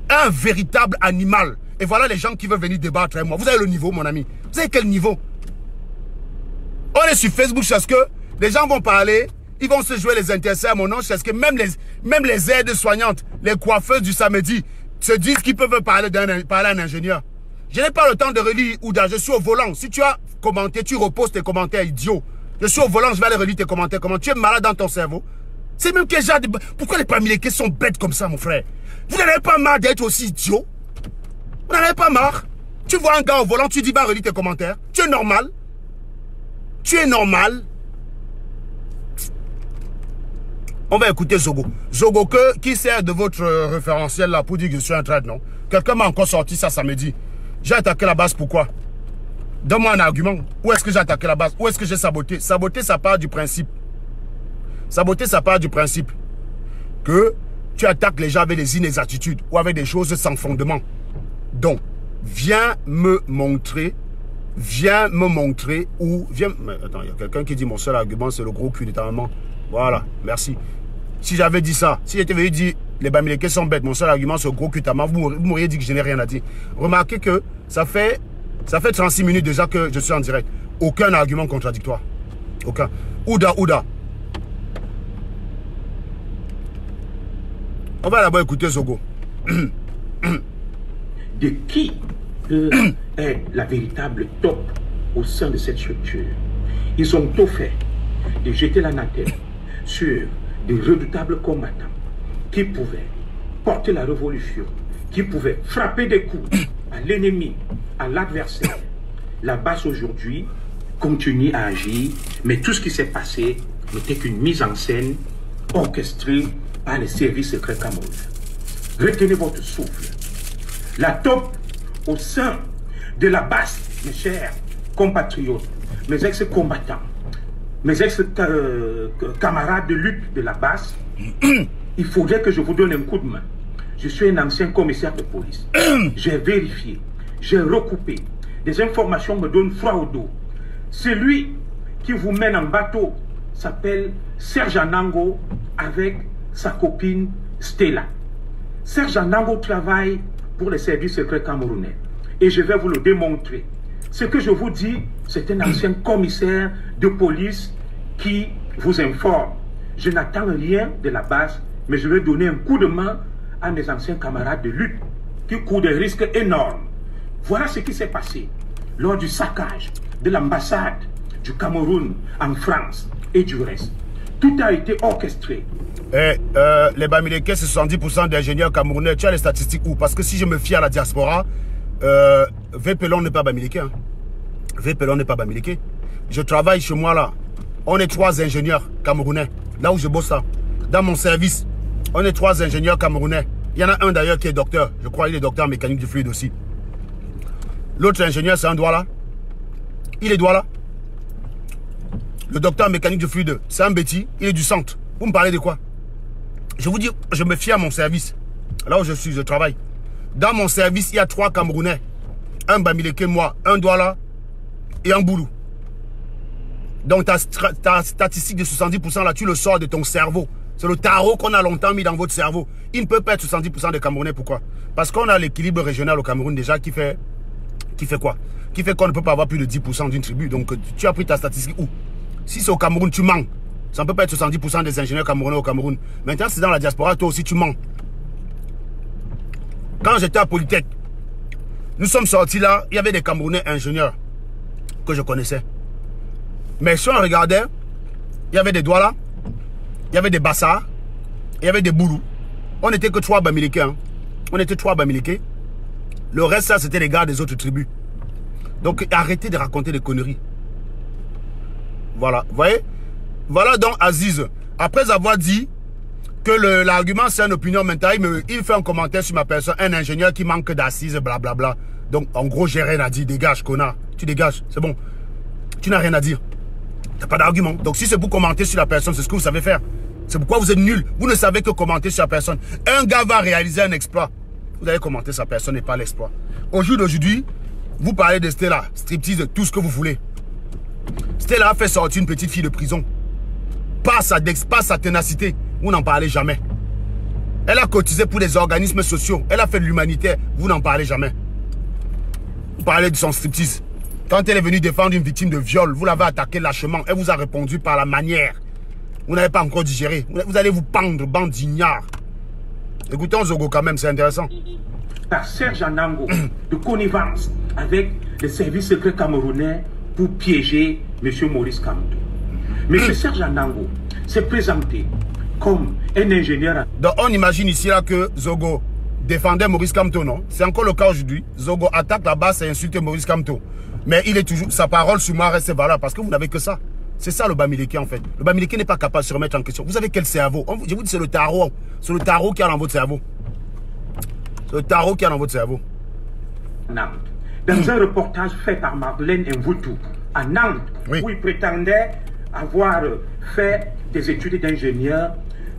Un véritable animal. Et voilà les gens qui veulent venir débattre avec moi. Vous avez le niveau, mon ami. Vous avez quel niveau? On est sur Facebook parce que les gens vont parler. Ils vont se jouer les intéressés à mon nom. Parce que même les aides-soignantes, les coiffeuses du samedi, se disent qu'ils peuvent parler à un ingénieur. Je n'ai pas le temps de relire Ouda. Je suis au volant. Si tu as commenté, tu reposes tes commentaires idiots. Je suis au volant, je vais aller relire tes commentaires. Comment tu es malade dans ton cerveau? C'est même que j'ai... Pourquoi les Bamileke sont bêtes comme ça, mon frère? Vous n'avez pas marre d'être aussi idiot? Vous n'avez pas marre? Tu vois un gars au volant, tu dis, va relire tes commentaires. Tu es normal? Tu es normal? On va écouter Zogo. Zogo, qui sert de votre référentiel là pour dire que je suis un traître, non? Quelqu'un m'a encore sorti ça samedi. J'ai attaqué la base, pourquoi? Donne-moi un argument. Où est-ce que j'ai attaqué la base? Où est-ce que j'ai saboté? Saboter, ça part du principe. Saboter, ça part du principe que tu attaques les gens avec des inexactitudes ou avec des choses sans fondement. Donc, viens me montrer ou viens... Mais attends, il y a quelqu'un qui dit mon seul argument, c'est le gros cul de ta maman. Voilà, merci. Si j'avais dit ça, si j'étais venu dire les Bamileke sont bêtes, mon seul argument, c'est le gros cul de ta maman, vous m'auriez dit que je n'ai rien à dire. Remarquez que ça fait 36 minutes déjà que je suis en direct. Aucun argument contradictoire. Aucun. Ouda. On va d'abord écouter Zogo. De qui est la véritable top au sein de cette structure? Ils ont tout fait de jeter l'anathème sur des redoutables combattants qui pouvaient porter la révolution, qui pouvaient frapper des coups à l'ennemi, à l'adversaire. La base aujourd'hui continue à agir, mais tout ce qui s'est passé n'était qu'une mise en scène orchestrée par les services secrets camerounais. Retenez votre souffle. La top au sein de la base, mes chers compatriotes, mes ex-combattants, mes ex-camarades de lutte de la base, il faudrait que je vous donne un coup de main. Je suis un ancien commissaire de police. J'ai vérifié, j'ai recoupé. Des informations me donnent froid au dos. Celui qui vous mène en bateau s'appelle Serge Anango avec sa copine Stella. Serge Anango travaille pour les services secrets camerounais. Et je vais vous le démontrer. Ce que je vous dis, c'est un ancien commissaire de police qui vous informe. Je n'attends rien de la base, mais je vais donner un coup de main à mes anciens camarades de lutte qui courent des risques énormes. Voilà ce qui s'est passé lors du saccage de l'ambassade du Cameroun en France et du reste. Tout a été orchestré. Les Bamileke, c'est 70% d'ingénieurs camerounais. Tu as les statistiques où? Parce que si je me fie à la diaspora, Vpelon n'est pas Bamileke. Hein. Vpelon n'est pas Bamileke. Je travaille chez moi là. On est 3 ingénieurs camerounais. Là où je bosse là. Dans mon service, on est 3 ingénieurs camerounais. Il y en a un d'ailleurs qui est docteur. Je crois qu'il est docteur en mécanique du fluide aussi. L'autre ingénieur, c'est un doigt là. Il est doigt là. Le docteur en mécanique du fluide, c'est un bêtis. Il est du centre. Vous me parlez de quoi? Je vous dis, je me fie à mon service. Là où je suis, je travaille. Dans mon service, il y a 3 Camerounais. Un Bamileke, moi, un Douala et un Boulou. Donc ta statistique de 70% là, tu le sors de ton cerveau. C'est le tarot qu'on a longtemps mis dans votre cerveau. Il ne peut pas être 70% des Camerounais. Pourquoi? Parce qu'on a l'équilibre régional au Cameroun déjà qui fait quoi? Qui fait qu'on ne peut pas avoir plus de 10% d'une tribu. Donc tu as pris ta statistique où? Si c'est au Cameroun, tu mens. Ça ne peut pas être 70% des ingénieurs camerounais au Cameroun. Maintenant, c'est dans la diaspora, toi aussi, tu mens. Quand j'étais à Polytech, nous sommes sortis là, il y avait des Camerounais ingénieurs que je connaissais. Mais si on regardait, il y avait des Douala, il y avait des Bassa, il y avait des Boulou. On n'était que 3 Bamileke. Hein. On était 3 Bamileke. Le reste, ça, c'était les gars des autres tribus. Donc, arrêtez de raconter des conneries. Voilà, vous voyez? Voilà donc Aziz, après avoir dit que l'argument c'est une opinion maintenant, il fait un commentaire sur ma personne, un ingénieur qui manque d'assises, blablabla. Donc en gros, j'ai rien à dire, dégage, connard. Tu dégages, c'est bon. Tu n'as rien à dire. Tu n'as pas d'argument. Donc si c'est pour commenter sur la personne, c'est ce que vous savez faire. C'est pourquoi vous êtes nuls. Vous ne savez que commenter sur la personne. Un gars va réaliser un exploit. Vous allez commenter sa personne et pas l'exploit. Au jour d'aujourd'hui, vous parlez de Stella, striptease, de tout ce que vous voulez. Stella a fait sortir une petite fille de prison. Pas sa ténacité. Vous n'en parlez jamais. Elle a cotisé pour des organismes sociaux. Elle a fait de l'humanitaire. Vous n'en parlez jamais. Vous parlez de son striptease. Quand elle est venue défendre une victime de viol, vous l'avez attaqué lâchement. Elle vous a répondu par la manière. Vous n'avez pas encore digéré. Vous allez vous pendre, bande d'ignards. Écoutons Zogo quand même, c'est intéressant. Par Serge Anango, de connivence avec les services secrets camerounais pour piéger M. Maurice Kamto. M. Serge Anango s'est présenté comme un ingénieur. Donc on imagine ici là que Zogo défendait Maurice Kamto, non? C'est encore le cas aujourd'hui. Zogo attaque la base et insulte Maurice Kamto. Mais il est toujours, sa parole sur moi reste valable parce que vous n'avez que ça. C'est ça le Bamileke en fait. Le Bamileke n'est pas capable de se remettre en question. Vous avez quel cerveau? Je vous dis c'est le tarot. C'est le tarot qui a dans votre cerveau. C'est le tarot qui a dans votre cerveau. Nantes. Dans un reportage fait par Marlène Mvoutou à Nantes, oui, où il prétendait avoir fait des études d'ingénieur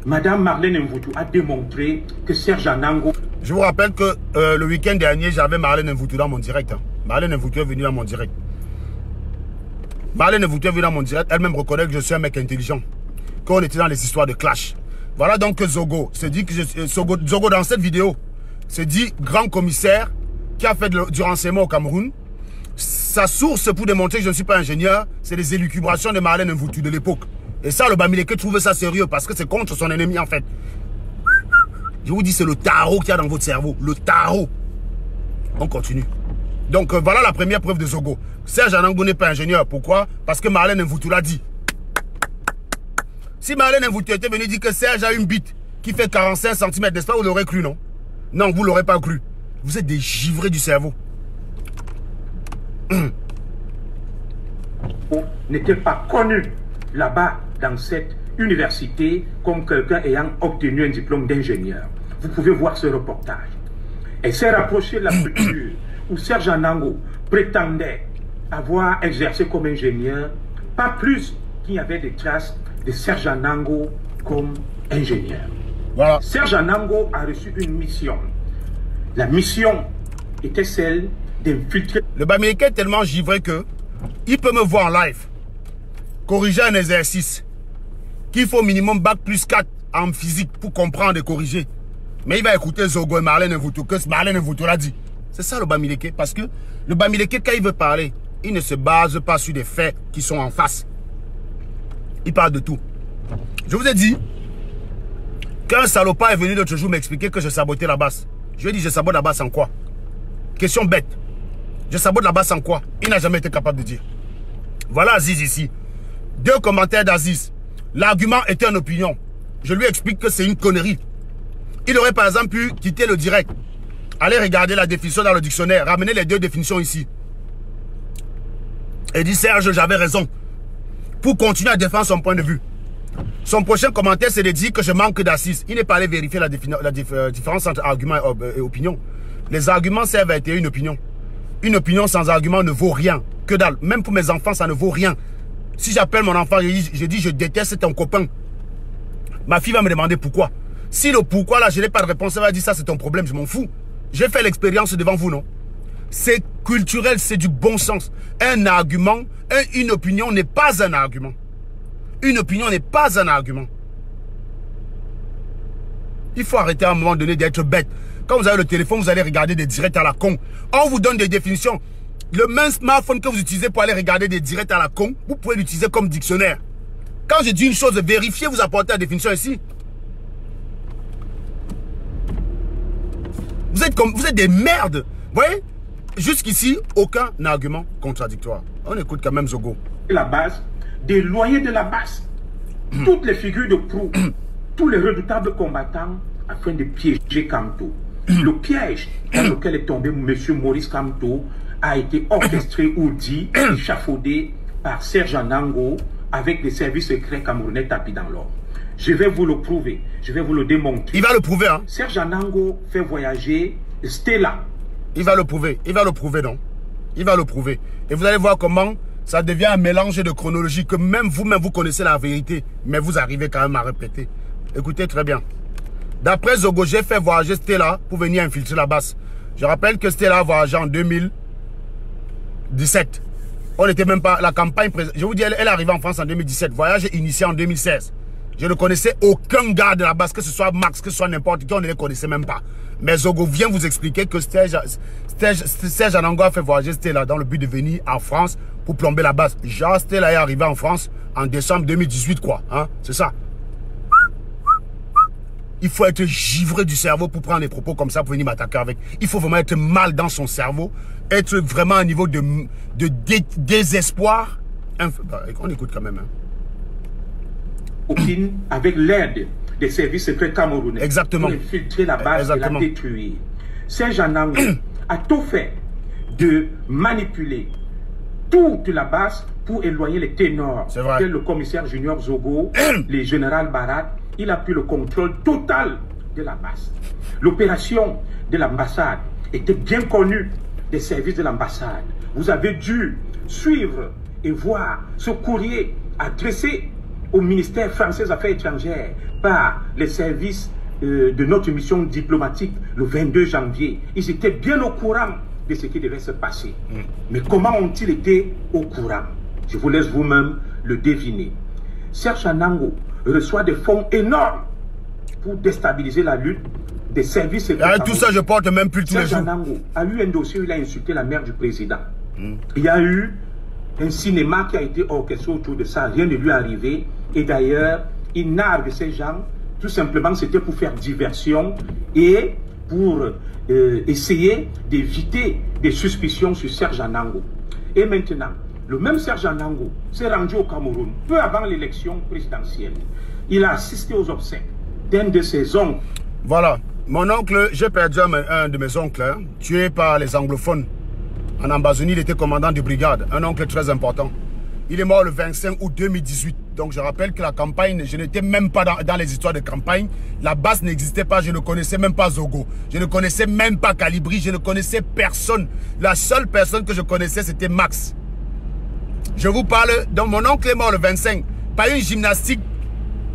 Madame Marlène Mvoutou a démontré que Serge Anango... Je vous rappelle que le week-end dernier, j'avais Marlène Mvoutou dans mon direct. Hein. Marlène Mvoutou est venue dans mon direct. Marlène Mvoutou est venue dans mon direct. Elle-même reconnaît que je suis un mec intelligent. Qu'on était dans les histoires de clash. Voilà donc que Zogo se dit que Zogo dans cette vidéo se dit grand commissaire qui a fait du renseignement au Cameroun. Sa source pour démontrer que je ne suis pas ingénieur, c'est les élucubrations de Marlène Mvoutou de l'époque. Et ça, le Bamileke trouve ça sérieux parce que c'est contre son ennemi en fait. Je vous dis, c'est le tarot qu'il y a dans votre cerveau. Le tarot. On continue. Donc voilà la première preuve de Zogo. Serge Anango n'est pas ingénieur. Pourquoi? Parce que Marlène Mvoutou l'a dit. Si Marlène Mvoutou était venue dire que Serge a une bite qui fait 45 cm, n'est-ce pas, vous l'aurez cru, non? Non, vous ne l'aurez pas cru. Vous êtes des givrés du cerveau. N'était pas connu là-bas dans cette université comme quelqu'un ayant obtenu un diplôme d'ingénieur. Vous pouvez voir ce reportage. Elle s'est rapprochée de la structure où Serge Anango prétendait avoir exercé comme ingénieur, pas plus qu'il y avait des traces de Serge Anango comme ingénieur. Voilà. Serge Anango a reçu une mission. La mission était celle d'infiltrer... Le Bamileke est tellement givré que il peut me voir en live, corriger un exercice qu'il faut minimum bac plus 4 en physique pour comprendre et corriger. Mais il va écouter Zogo et Marlène Mvoutou, que Marlène Mvoutou l'a dit. C'est ça le Bamileke, parce que le Bamileke, quand il veut parler, il ne se base pas sur des faits qui sont en face. Il parle de tout. Je vous ai dit qu'un salopard est venu l'autre jour m'expliquer que je sabotais la basse. Je lui ai dit, je sabote la basse en quoi? Question bête. Je sabote la basse en quoi? Il n'a jamais été capable de dire. Voilà Aziz ici. 2 commentaires d'Aziz. L'argument était une opinion. Je lui explique que c'est une connerie. Il aurait par exemple pu quitter le direct, aller regarder la définition dans le dictionnaire, ramener les 2 définitions ici. Et dit Serge, j'avais raison. Pour continuer à défendre son point de vue. Son prochain commentaire, c'est de dire que je manque d'assises. Il n'est pas allé vérifier la différence entre argument et opinion. Les arguments servent à être une opinion. Une opinion sans argument ne vaut rien. Que dalle. Même pour mes enfants, ça ne vaut rien. Si j'appelle mon enfant, je dis je déteste ton copain. Ma fille va me demander pourquoi. Si le pourquoi là, je n'ai pas de réponse, elle va dire ça c'est ton problème, je m'en fous. J'ai fait l'expérience devant vous, non? C'est culturel, c'est du bon sens. Un argument, une opinion n'est pas un argument. Une opinion n'est pas un argument. Il faut arrêter à un moment donné d'être bête. Quand vous avez le téléphone, vous allez regarder des directs à la con. On vous donne des définitions. Le même smartphone que vous utilisez pour aller regarder des directs à la con, vous pouvez l'utiliser comme dictionnaire. Quand je dis une chose, vérifiez, vous apportez la définition ici. Vous êtes des merdes. Vous voyez? Jusqu'ici, aucun argument contradictoire. On écoute quand même Zogo. La base, des loyers de la base. Toutes les figures de proue, tous les redoutables combattants afin de piéger Kamto. Le piège dans lequel est tombé M. Maurice Kamto a été orchestré ou dit, échafaudé par Serge Anango avec des services secrets camerounais tapis dans l'or. Je vais vous le prouver, je vais vous le démontrer. Il va le prouver, hein? Serge Anango fait voyager Stella. Il va le prouver, non? Il va le prouver. Et vous allez voir comment ça devient un mélange de chronologie que même vous-même vous connaissez la vérité, mais vous arrivez quand même à répéter. Écoutez très bien. D'après Zogo, j'ai fait voyager Stella pour venir infiltrer la basse. Je rappelle que Stella a voyagé en 2017. On n'était même pas... La campagne... Je vous dis, elle est arrivée en France en 2017. Voyage initié en 2016. Je ne connaissais aucun gars de la base, que ce soit Max, que ce soit n'importe qui, on ne les connaissait même pas. Mais Zogo vient vous expliquer que Serge Anango a fait voyager Stella dans le but de venir en France pour plomber la base. Genre, Stella est arrivé en France en décembre 2018, quoi. Hein? C'est ça. Il faut être givré du cerveau pour prendre des propos comme ça pour venir m'attaquer avec. Il faut vraiment être mal dans son cerveau, être vraiment à un niveau de désespoir. On écoute quand même. Hein. Avec l'aide des services secrets camerounais. Exactement. Pour infiltrer la base et la détruire. Serge Anango a tout fait de manipuler toute la base pour éloigner les ténors. C'est vrai. Le commissaire junior Zogo, le général Barat, il a pris le contrôle total de la base. L'opération de l'ambassade était bien connue des services de l'ambassade. Vous avez dû suivre et voir ce courrier adressé au ministère français des Affaires étrangères par les services de notre mission diplomatique le 22 janvier. Ils étaient bien au courant de ce qui devait se passer. Mais comment ont-ils été au courant? Je vous laisse vous-même le deviner. Serge Anango reçoit des fonds énormes pour déstabiliser la lutte des services. Tout ça, je porte même plus tous les jours. Serge Anango a eu un dossier où il a insulté la mère du président. Il y a eu un cinéma qui a été orchestré autour de ça. Rien ne lui est arrivé. Et d'ailleurs, il nargue ces gens. Tout simplement, c'était pour faire diversion et pour essayer d'éviter des suspicions sur Serge Anango. Et maintenant, le même Serge Anango s'est rendu au Cameroun peu avant l'élection présidentielle. Il a assisté aux obsèques d'un de ses oncles. Voilà. Mon oncle, j'ai perdu un de mes oncles, hein, tué par les anglophones. En Ambazonie, il était commandant de brigade, un oncle très important. Il est mort le 25 août 2018. Donc je rappelle que la campagne, je n'étais même pas dans les histoires de campagne. La base n'existait pas, je ne connaissais même pas Zogo. Je ne connaissais même pas Calibri, je ne connaissais personne. La seule personne que je connaissais, c'était Max. Je vous parle, donc mon oncle est mort le 25. Pas une gymnastique,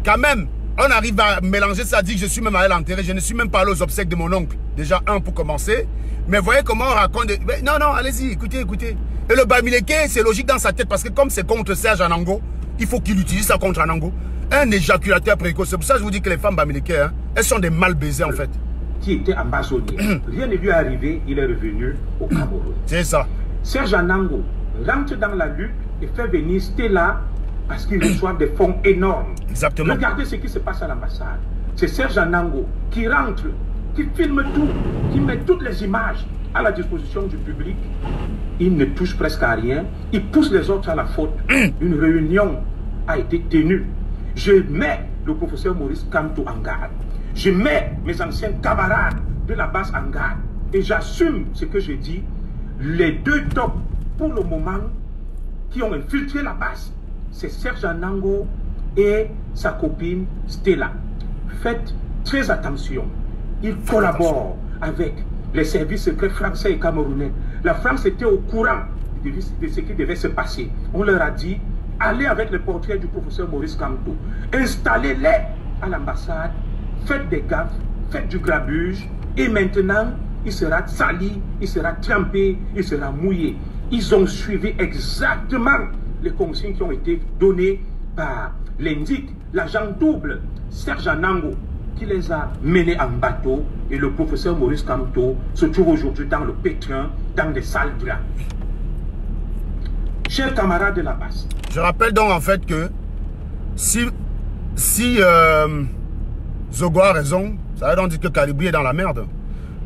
quand même. On arrive à mélanger ça, dit que je suis même allé l'enterrer. Je ne suis même pas allé aux obsèques de mon oncle. Déjà, un pour commencer. Mais voyez comment on raconte... Non, non, allez-y, écoutez, écoutez. Et le Bamileke, c'est logique dans sa tête parce que comme c'est contre Serge Anango, il faut qu'il utilise ça contre Anango. Un éjaculateur précoce. C'est pour ça que je vous dis que les femmes Bamileke, hein, elles sont des mal baisées en fait. Qui était ambassadeur. Rien ne lui est arrivé, il est revenu au Cameroun. C'est ça. Serge Anango rentre dans la lutte et fait venir Stella parce qu'il reçoit des fonds énormes. Exactement. Regardez ce qui se passe à l'ambassade. C'est Serge Anango qui rentre, qui filme tout, qui met toutes les images à la disposition du public. Il ne touche presque à rien. Il pousse les autres à la faute. Une réunion a été tenue. Je mets le professeur Maurice Kamto en garde. Je mets mes anciens camarades de la base en garde. Et j'assume ce que je dis. Les deux tops, pour le moment, qui ont infiltré la base, c'est Serge Anango et sa copine Stella. Faites très attention. Ils collaborent avec les services secrets français et camerounais. La France était au courant de ce qui devait se passer. On leur a dit, allez avec le portrait du professeur Maurice Kamto, installez-les à l'ambassade, faites des gaffes, faites du grabuge, et maintenant, il sera sali, il sera trempé, il sera mouillé. Ils ont suivi exactement les consignes qui ont été données par l'indique, l'agent double, Serge Anango, qui les a menés en bateau, et le professeur Maurice Kamto se trouve aujourd'hui dans le pétrin, dans des salles draps. Chers camarades de la base. Je rappelle donc en fait que si Zogo a raison, ça veut donc dire que Calibri est dans la merde.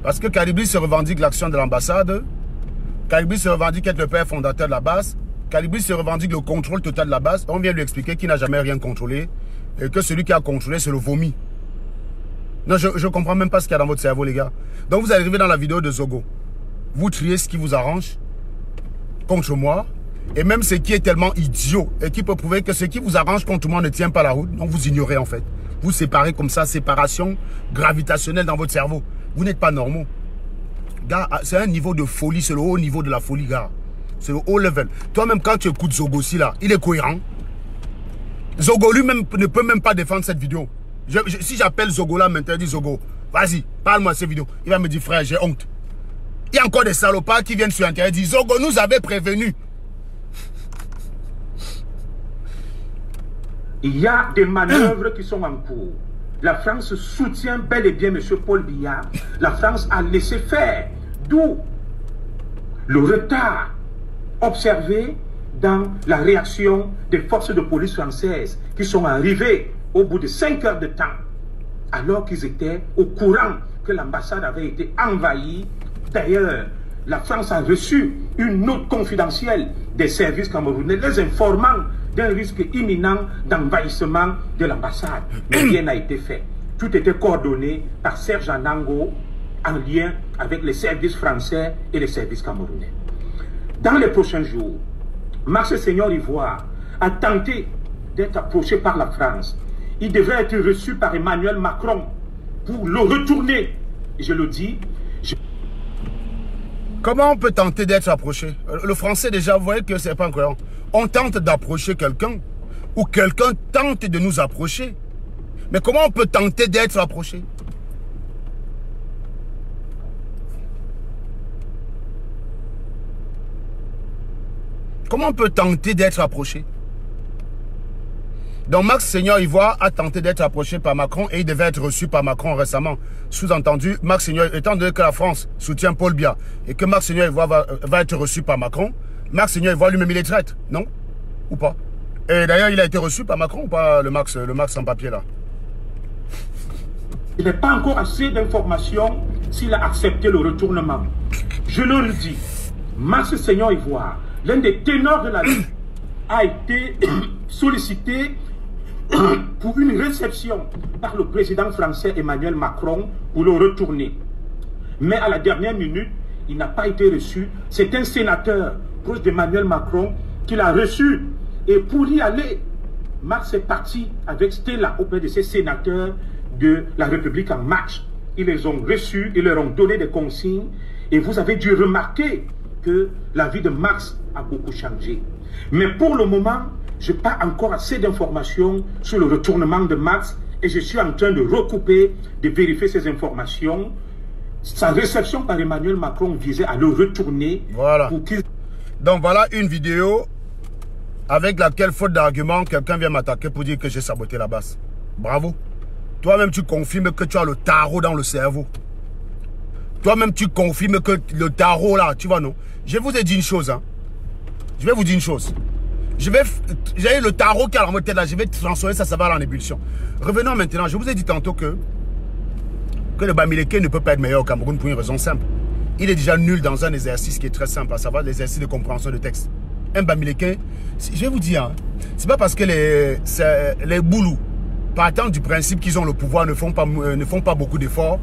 Parce que Calibri se revendique l'action de l'ambassade, Calibri se revendique être le père fondateur de la base, Calibri se revendique le contrôle total de la base. On vient lui expliquer qu'il n'a jamais rien contrôlé et que celui qui a contrôlé, c'est le vomi. Non, je ne comprends même pas ce qu'il y a dans votre cerveau, les gars. Donc, vous arrivez dans la vidéo de Zogo. Vous triez ce qui vous arrange contre moi. Et même ce qui est tellement idiot et qui peut prouver que ce qui vous arrange contre moi ne tient pas la route. Donc, vous ignorez, en fait. Vous séparez comme ça, séparation gravitationnelle dans votre cerveau. Vous n'êtes pas normaux. Gars, c'est un niveau de folie. C'est le haut niveau de la folie, gars. C'est le haut level. Toi-même, quand tu écoutes Zogo aussi, là, il est cohérent. Zogo lui-même ne peut même pas défendre cette vidéo. Si j'appelle Zogo là maintenant, je dis Zogo, vas-y, parle-moi de cette vidéo. Il va me dire, frère, j'ai honte. Il y a encore des salopards qui viennent sur Internet et disent, Zogo nous avait prévenus. Il y a des manœuvres qui sont en cours. La France soutient bel et bien M. Paul Biya. La France a laissé faire. D'où le retard observé dans la réaction des forces de police françaises qui sont arrivées au bout de 5 heures de temps, alors qu'ils étaient au courant que l'ambassade avait été envahie. D'ailleurs, la France a reçu une note confidentielle des services camerounais les informant d'un risque imminent d'envahissement de l'ambassade. Mais rien n'a été fait. Tout était coordonné par Serge Anango en lien avec les services français et les services camerounais. Dans les prochains jours, Marcel Seigneur Ivoire a tenté d'être approché par la France. Il devrait être reçu par Emmanuel Macron pour le retourner. Je le dis. Comment on peut tenter d'être approché? Le français déjà, vous voyez que c'est pas incroyable. On tente d'approcher quelqu'un où quelqu'un tente de nous approcher. Mais comment on peut tenter d'être approché? Comment on peut tenter d'être approché? Donc Max Seigneur Ivoire a tenté d'être approché par Macron et il devait être reçu par Macron récemment. Sous-entendu, Max Seigneur, étant donné que la France soutient Paul Biya et que Max Seigneur Ivoire va être reçu par Macron, Max Seigneur Ivoire lui-même il est traître, non? Ou pas? Et d'ailleurs, il a été reçu par Macron ou pas, le Max sans papier là? Il n'y a pas encore assez d'informations s'il a accepté le retournement. Je le dis, Max Seigneur Ivoire, l'un des ténors de la lutte, a été sollicité pour une réception par le président français Emmanuel Macron pour le retourner. Mais à la dernière minute, il n'a pas été reçu. C'est un sénateur proche d'Emmanuel Macron qui l'a reçu. Et pour y aller, Max est parti avec Stella auprès de ces sénateurs de la République en marche. Ils les ont reçus, ils leur ont donné des consignes. Et vous avez dû remarquer que la vie de Max a beaucoup changé. Mais pour le moment, je n'ai pas encore assez d'informations sur le retournement de Max et je suis en train de recouper, de vérifier ces informations. Sa réception par Emmanuel Macron visait à le retourner. Voilà. Pour qu'il... Donc voilà une vidéo avec laquelle, faute d'argument, quelqu'un vient m'attaquer pour dire que j'ai saboté la base. Bravo. Toi-même, tu confirmes que tu as le tarot dans le cerveau. Toi-même, tu confirmes que le tarot là, tu vois, non? Je vous ai dit une chose, hein. Je vais vous dire une chose. J'ai le tarot qui est dans ma tête là, je vais transformer ça, ça va en ébullition. Revenons maintenant, je vous ai dit tantôt que le Bamileke ne peut pas être meilleur au Cameroun pour une raison simple. Il est déjà nul dans un exercice qui est très simple, à savoir l'exercice de compréhension de texte. Un Bamileke, je vais vous dire, hein, c'est pas parce que les boulous, partant du principe qu'ils ont le pouvoir, ne font pas beaucoup d'efforts,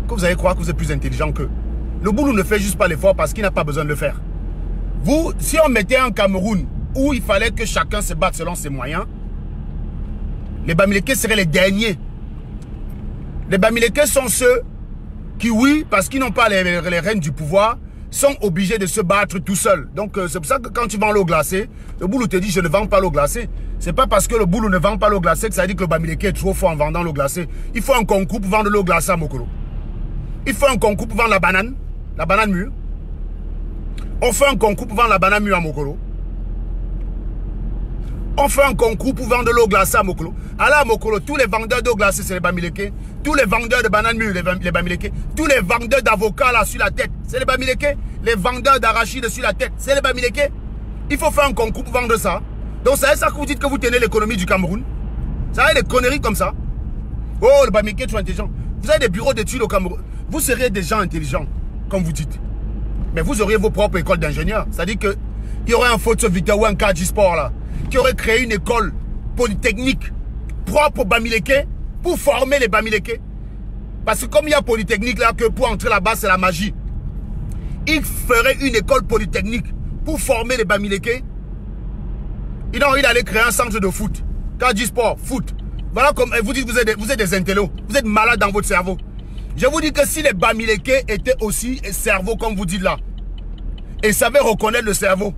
que vous allez croire que vous êtes plus intelligent qu'eux. Le boulot ne fait juste pas l'effort parce qu'il n'a pas besoin de le faire. Vous, si on mettait un Cameroun où il fallait que chacun se batte selon ses moyens, les Bamileke seraient les derniers. Les Bamileke sont ceux qui, oui, parce qu'ils n'ont pas les rênes du pouvoir, sont obligés de se battre tout seuls. Donc c'est pour ça que quand tu vends l'eau glacée, le boulot te dit je ne vends pas l'eau glacée. C'est pas parce que le boulot ne vend pas l'eau glacée que ça veut dire que le Bamileke est trop fort en vendant l'eau glacée. Il faut un concours pour vendre l'eau glacée à Mokolo. Il faut un concours pour vendre la banane mûre. On fait un concours pour vendre la banane mûre à Mokolo. On fait un concours pour vendre l'eau glacée à Mokolo. Alors à Mokolo, tous les vendeurs d'eau glacée, c'est les Bamileke. Tous les vendeurs de bananes mûres, les Bamileke. Tous les vendeurs d'avocats là sur la tête, c'est les Bamileke. Les vendeurs d'arachides sur la tête, c'est les Bamileke. Il faut faire un concours pour vendre ça. Donc c'est ça que vous dites que vous tenez l'économie du Cameroun. Ça a des conneries comme ça. Oh, le Bamileke, tu es intelligent. Vous avez des bureaux d'études au Cameroun. Vous seriez des gens intelligents, comme vous dites. Mais vous auriez vos propres écoles d'ingénieurs. C'est-à-dire qu'il y aurait un Photo Victor ou un Kaji Sport là, qui aurait créé une école polytechnique propre aux Bamileke pour former les Bamileke. Parce que comme il y a polytechnique là, que pour entrer là-bas c'est la magie. Il ferait une école polytechnique pour former les Bamileke. Il allait créer un centre de foot. Kaji Sport, foot. Voilà comme vous dites, vous êtes des intellos. Vous êtes malades dans votre cerveau. Je vous dis que si les Bamileke étaient aussi cerveau comme vous dites là, et savaient reconnaître le cerveau,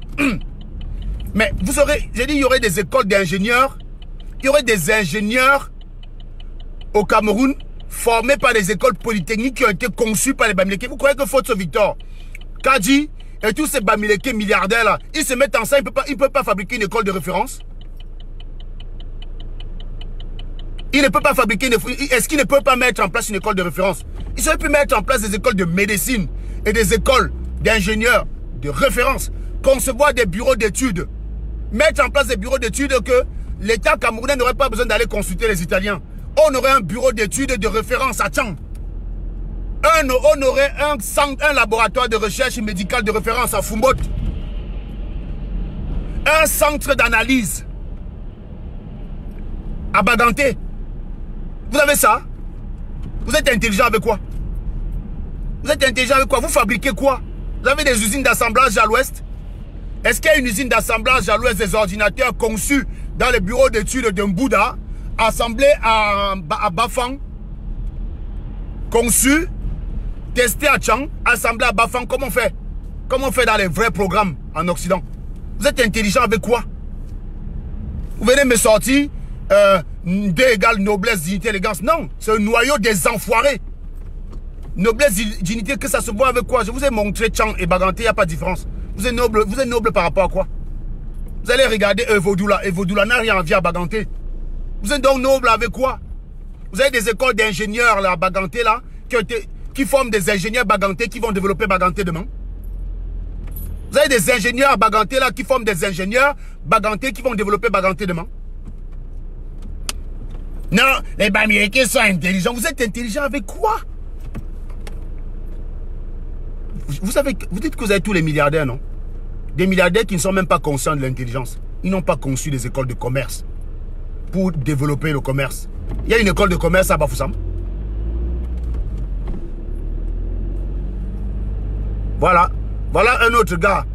mais vous aurez, j'ai dit, il y aurait des écoles d'ingénieurs, il y aurait des ingénieurs au Cameroun formés par des écoles polytechniques qui ont été conçues par les Bamileke. Vous croyez que Photo Victor, Kaji et tous ces Bamileke milliardaires là, ils se mettent ensemble, ils ne peuvent pas fabriquer une école de référence? Il ne peut pas fabriquer, est-ce qu'il ne peut pas mettre en place une école de référence? Il aurait pu mettre en place des écoles de médecine et des écoles d'ingénieurs de référence, concevoir des bureaux d'études, mettre en place des bureaux d'études que l'État camerounais n'aurait pas besoin d'aller consulter les Italiens. On aurait un bureau d'études de référence à Tchang. On aurait un laboratoire de recherche médicale de référence à Fumbot. Un centre d'analyse à Baganté. Vous avez ça? Vous êtes intelligent avec quoi? Vous êtes intelligent avec quoi? Vous fabriquez quoi? Vous avez des usines d'assemblage à l'ouest? Est-ce qu'il y a une usine d'assemblage à l'ouest des ordinateurs conçus dans les bureaux d'études de Mbouda, assemblés à Bafang, conçus, testés à Tchang, assemblés à Bafang? Comment on fait? Comment on fait dans les vrais programmes en Occident? Vous êtes intelligent avec quoi? Vous venez me sortir D égale noblesse, dignité, élégance. Non, c'est un noyau des enfoirés. Noblesse, dignité, que ça se voit avec quoi? Je vous ai montré Tchang et Baganté, il n'y a pas de différence. Vous êtes noble par rapport à quoi? Vous allez regarder Evodoula. Evodoula n'a rien envie à Baganté. Vous êtes donc noble avec quoi? Vous avez des écoles d'ingénieurs là, à Baganté là, qui forment des ingénieurs Baganté qui vont développer Baganté demain. Vous avez des ingénieurs à Baganté là qui forment des ingénieurs Baganté qui vont développer Baganté demain. Non, les Bamileke sont intelligents. Vous êtes intelligents avec quoi? Vous dites que vous avez tous les milliardaires, non? Des milliardaires qui ne sont même pas conscients de l'intelligence. Ils n'ont pas conçu des écoles de commerce pour développer le commerce. Il y a une école de commerce à Bafoussam. Voilà. Voilà un autre gars.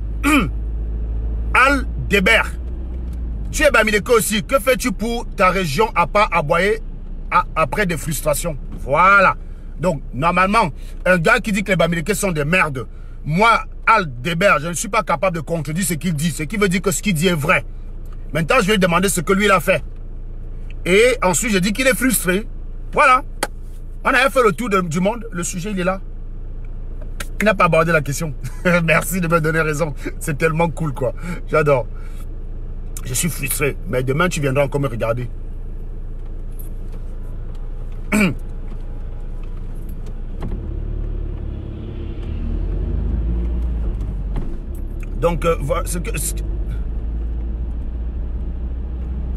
Al Deber. Tu es Bamileke aussi. Que fais-tu pour ta région à pas aboyer après des frustrations? Voilà. Donc, normalement, un gars qui dit que les Bamileke sont des merdes, moi, Al Deber, je ne suis pas capable de contredire ce qu'il dit. Ce qui veut dire que ce qu'il dit est vrai. Maintenant, je vais lui demander ce que lui, il a fait. Et ensuite, je dis qu'il est frustré. Voilà. On avait fait le tour du monde. Le sujet, il est là. Il n'a pas abordé la question. Merci de me donner raison. C'est tellement cool, quoi. J'adore. Je suis frustré. Mais demain, tu viendras encore me regarder. Donc,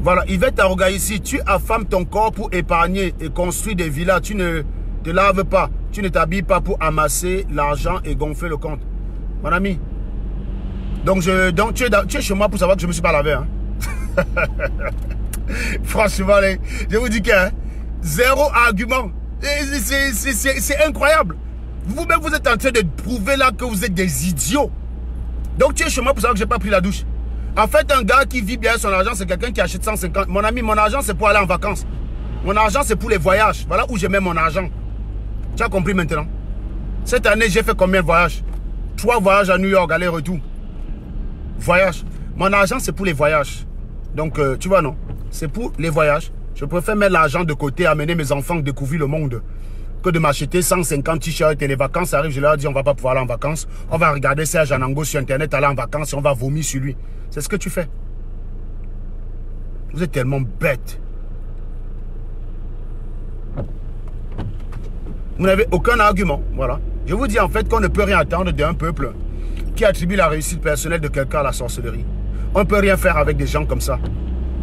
voilà, Yvette Aroga ici, tu affames ton corps pour épargner et construire des villas. Tu ne te laves pas, tu ne t'habilles pas pour amasser l'argent et gonfler le compte. Mon ami, donc tu es chez moi pour savoir que je ne me suis pas lavé. Hein? Franchement, je vous dis que zéro argument. C'est incroyable. Vous-même, vous êtes en train de prouver là que vous êtes des idiots. Donc tu es chez moi pour savoir que je n'ai pas pris la douche. En fait, un gars qui vit bien son argent, c'est quelqu'un qui achète 150. Mon ami, mon argent, c'est pour aller en vacances. Mon argent, c'est pour les voyages. Voilà où je mets mon argent. Tu as compris maintenant? Cette année, j'ai fait combien de voyages? 3 voyages à New York, aller-retour. Voyage. Mon argent, c'est pour les voyages. Donc, tu vois, non? C'est pour les voyages. Je préfère mettre l'argent de côté, amener mes enfants découvrir le monde, que de m'acheter 150 t-shirts et les vacances arrivent, je leur dis on va pas pouvoir aller en vacances. On va regarder Serge Anango sur internet, aller en vacances et on va vomir sur lui. C'est ce que tu fais. Vous êtes tellement bête. Vous n'avez aucun argument. Voilà. Je vous dis en fait qu'on ne peut rien attendre d'un peuple qui attribue la réussite personnelle de quelqu'un à la sorcellerie. On ne peut rien faire avec des gens comme ça.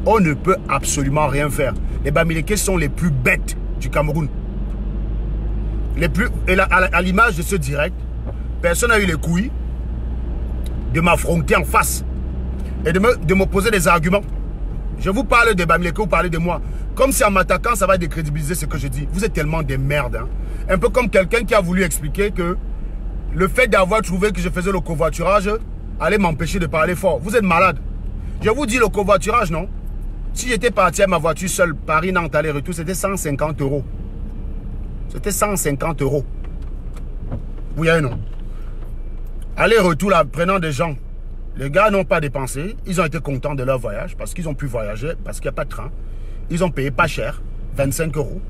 On ne peut absolument rien faire. Les Bamileke sont les plus bêtes du Cameroun. À l'image de ce direct, personne n'a eu les couilles de m'affronter en face et de me poser des arguments. Je vous parle de Bamileke, vous parlez de moi. Comme si en m'attaquant, ça va décrédibiliser ce que je dis. Vous êtes tellement des merdes. Hein. Un peu comme quelqu'un qui a voulu expliquer que le fait d'avoir trouvé que je faisais le covoiturage allait m'empêcher de parler fort. Vous êtes malade. Je vous dis le covoiturage, non? Si j'étais parti à ma voiture seule, Paris-Nantes, aller-retour, c'était 150 €. C'était 150 €. Oui et non. Aller-retour, là, prenant des gens. Les gars n'ont pas dépensé. Ils ont été contents de leur voyage parce qu'ils ont pu voyager, parce qu'il n'y a pas de train. Ils ont payé pas cher, 25 €.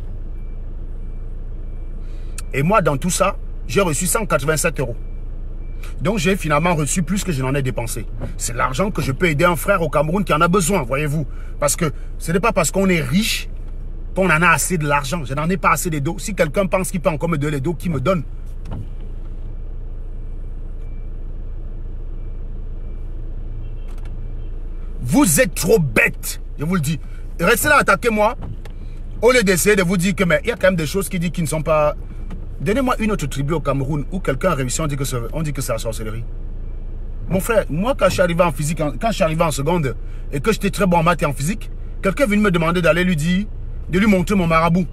Et moi, dans tout ça, j'ai reçu 187 €. Donc, j'ai finalement reçu plus que je n'en ai dépensé. C'est l'argent que je peux aider un frère au Cameroun qui en a besoin, voyez-vous. Parce que ce n'est pas parce qu'on est riche qu'on en a assez de l'argent. Je n'en ai pas assez des dos. Si quelqu'un pense qu'il peut encore me donner les dos, qui me donne. Vous êtes trop bêtes, je vous le dis. Restez là, attaquez-moi. Au lieu d'essayer de vous dire que, mais il y a quand même des choses qui disent qu'ils ne sont pas... Donnez-moi une autre tribu au Cameroun où quelqu'un a réussi, on dit que c'est la sorcellerie. Mon frère, moi quand je suis arrivé en physique, quand je suis arrivé en seconde et que j'étais très bon en maths et en physique, quelqu'un est venu me demander d'aller lui dire, de lui montrer mon marabout.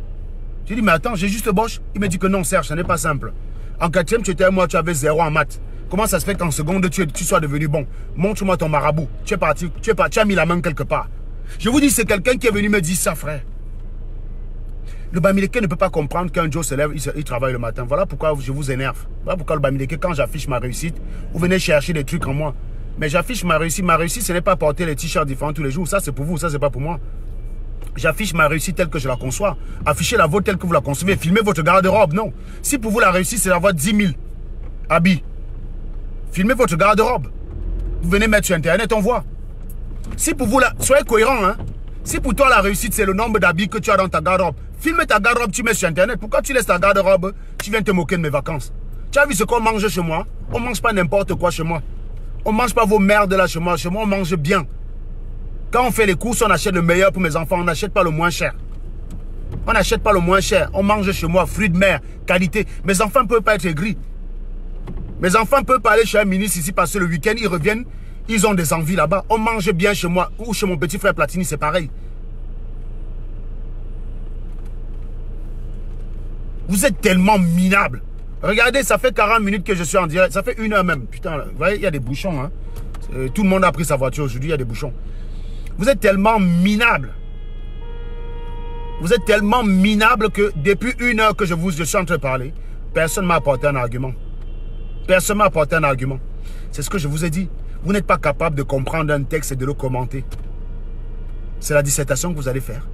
J'ai dit, mais attends, j'ai juste boche. Il me dit que non, Serge, ce n'est pas simple. En 4e, tu étais à moi, tu avais 0 en maths. Comment ça se fait qu'en seconde, tu sois devenu bon? Montre-moi ton marabout. Tu as mis la main quelque part. Je vous dis, c'est quelqu'un qui est venu me dire ça, frère. Le Bamileke ne peut pas comprendre qu'un Joe se lève, il travaille le matin. Voilà pourquoi je vous énerve. Voilà pourquoi le Bamileke, quand j'affiche ma réussite, vous venez chercher des trucs en moi. Mais j'affiche ma réussite. Ma réussite, ce n'est pas porter les t-shirts différents tous les jours. Ça, c'est pour vous. Ça, c'est pas pour moi. J'affiche ma réussite telle que je la conçois. Affichez la vôtre telle que vous la concevez. Filmez votre garde-robe. Non. Si pour vous, la réussite, c'est d'avoir 10 000 habits. Filmez votre garde-robe. Vous venez mettre sur Internet, on voit. Si pour vous, soyez cohérent, hein. Si pour toi, la réussite, c'est le nombre d'habits que tu as dans ta garde-robe. Filme ta garde-robe, tu mets sur Internet. Pourquoi tu laisses ta garde-robe? Tu viens te moquer de mes vacances. Tu as vu ce qu'on mange chez moi? On ne mange pas n'importe quoi chez moi. On ne mange pas vos merdes là chez moi. Chez moi, on mange bien. Quand on fait les courses, on achète le meilleur pour mes enfants. On n'achète pas le moins cher. On n'achète pas le moins cher. On mange chez moi, fruits de mer, qualité. Mes enfants ne peuvent pas être aigris. Mes enfants peuvent pas aller chez un ministre ici parce que le week-end, ils reviennent. Ils ont des envies là-bas. On mange bien chez moi. Ou chez mon petit frère Platini, c'est pareil. Vous êtes tellement minables. Regardez, ça fait 40 minutes que je suis en direct. Ça fait 1 heure même. Putain, vous voyez, il y a des bouchons. Hein. Tout le monde a pris sa voiture aujourd'hui, il y a des bouchons. Vous êtes tellement minables. Vous êtes tellement minables que depuis 1 heure que je suis en train de parler, personne ne m'a apporté un argument. Personne ne m'a apporté un argument. C'est ce que je vous ai dit. Vous n'êtes pas capable de comprendre un texte et de le commenter. C'est la dissertation que vous allez faire.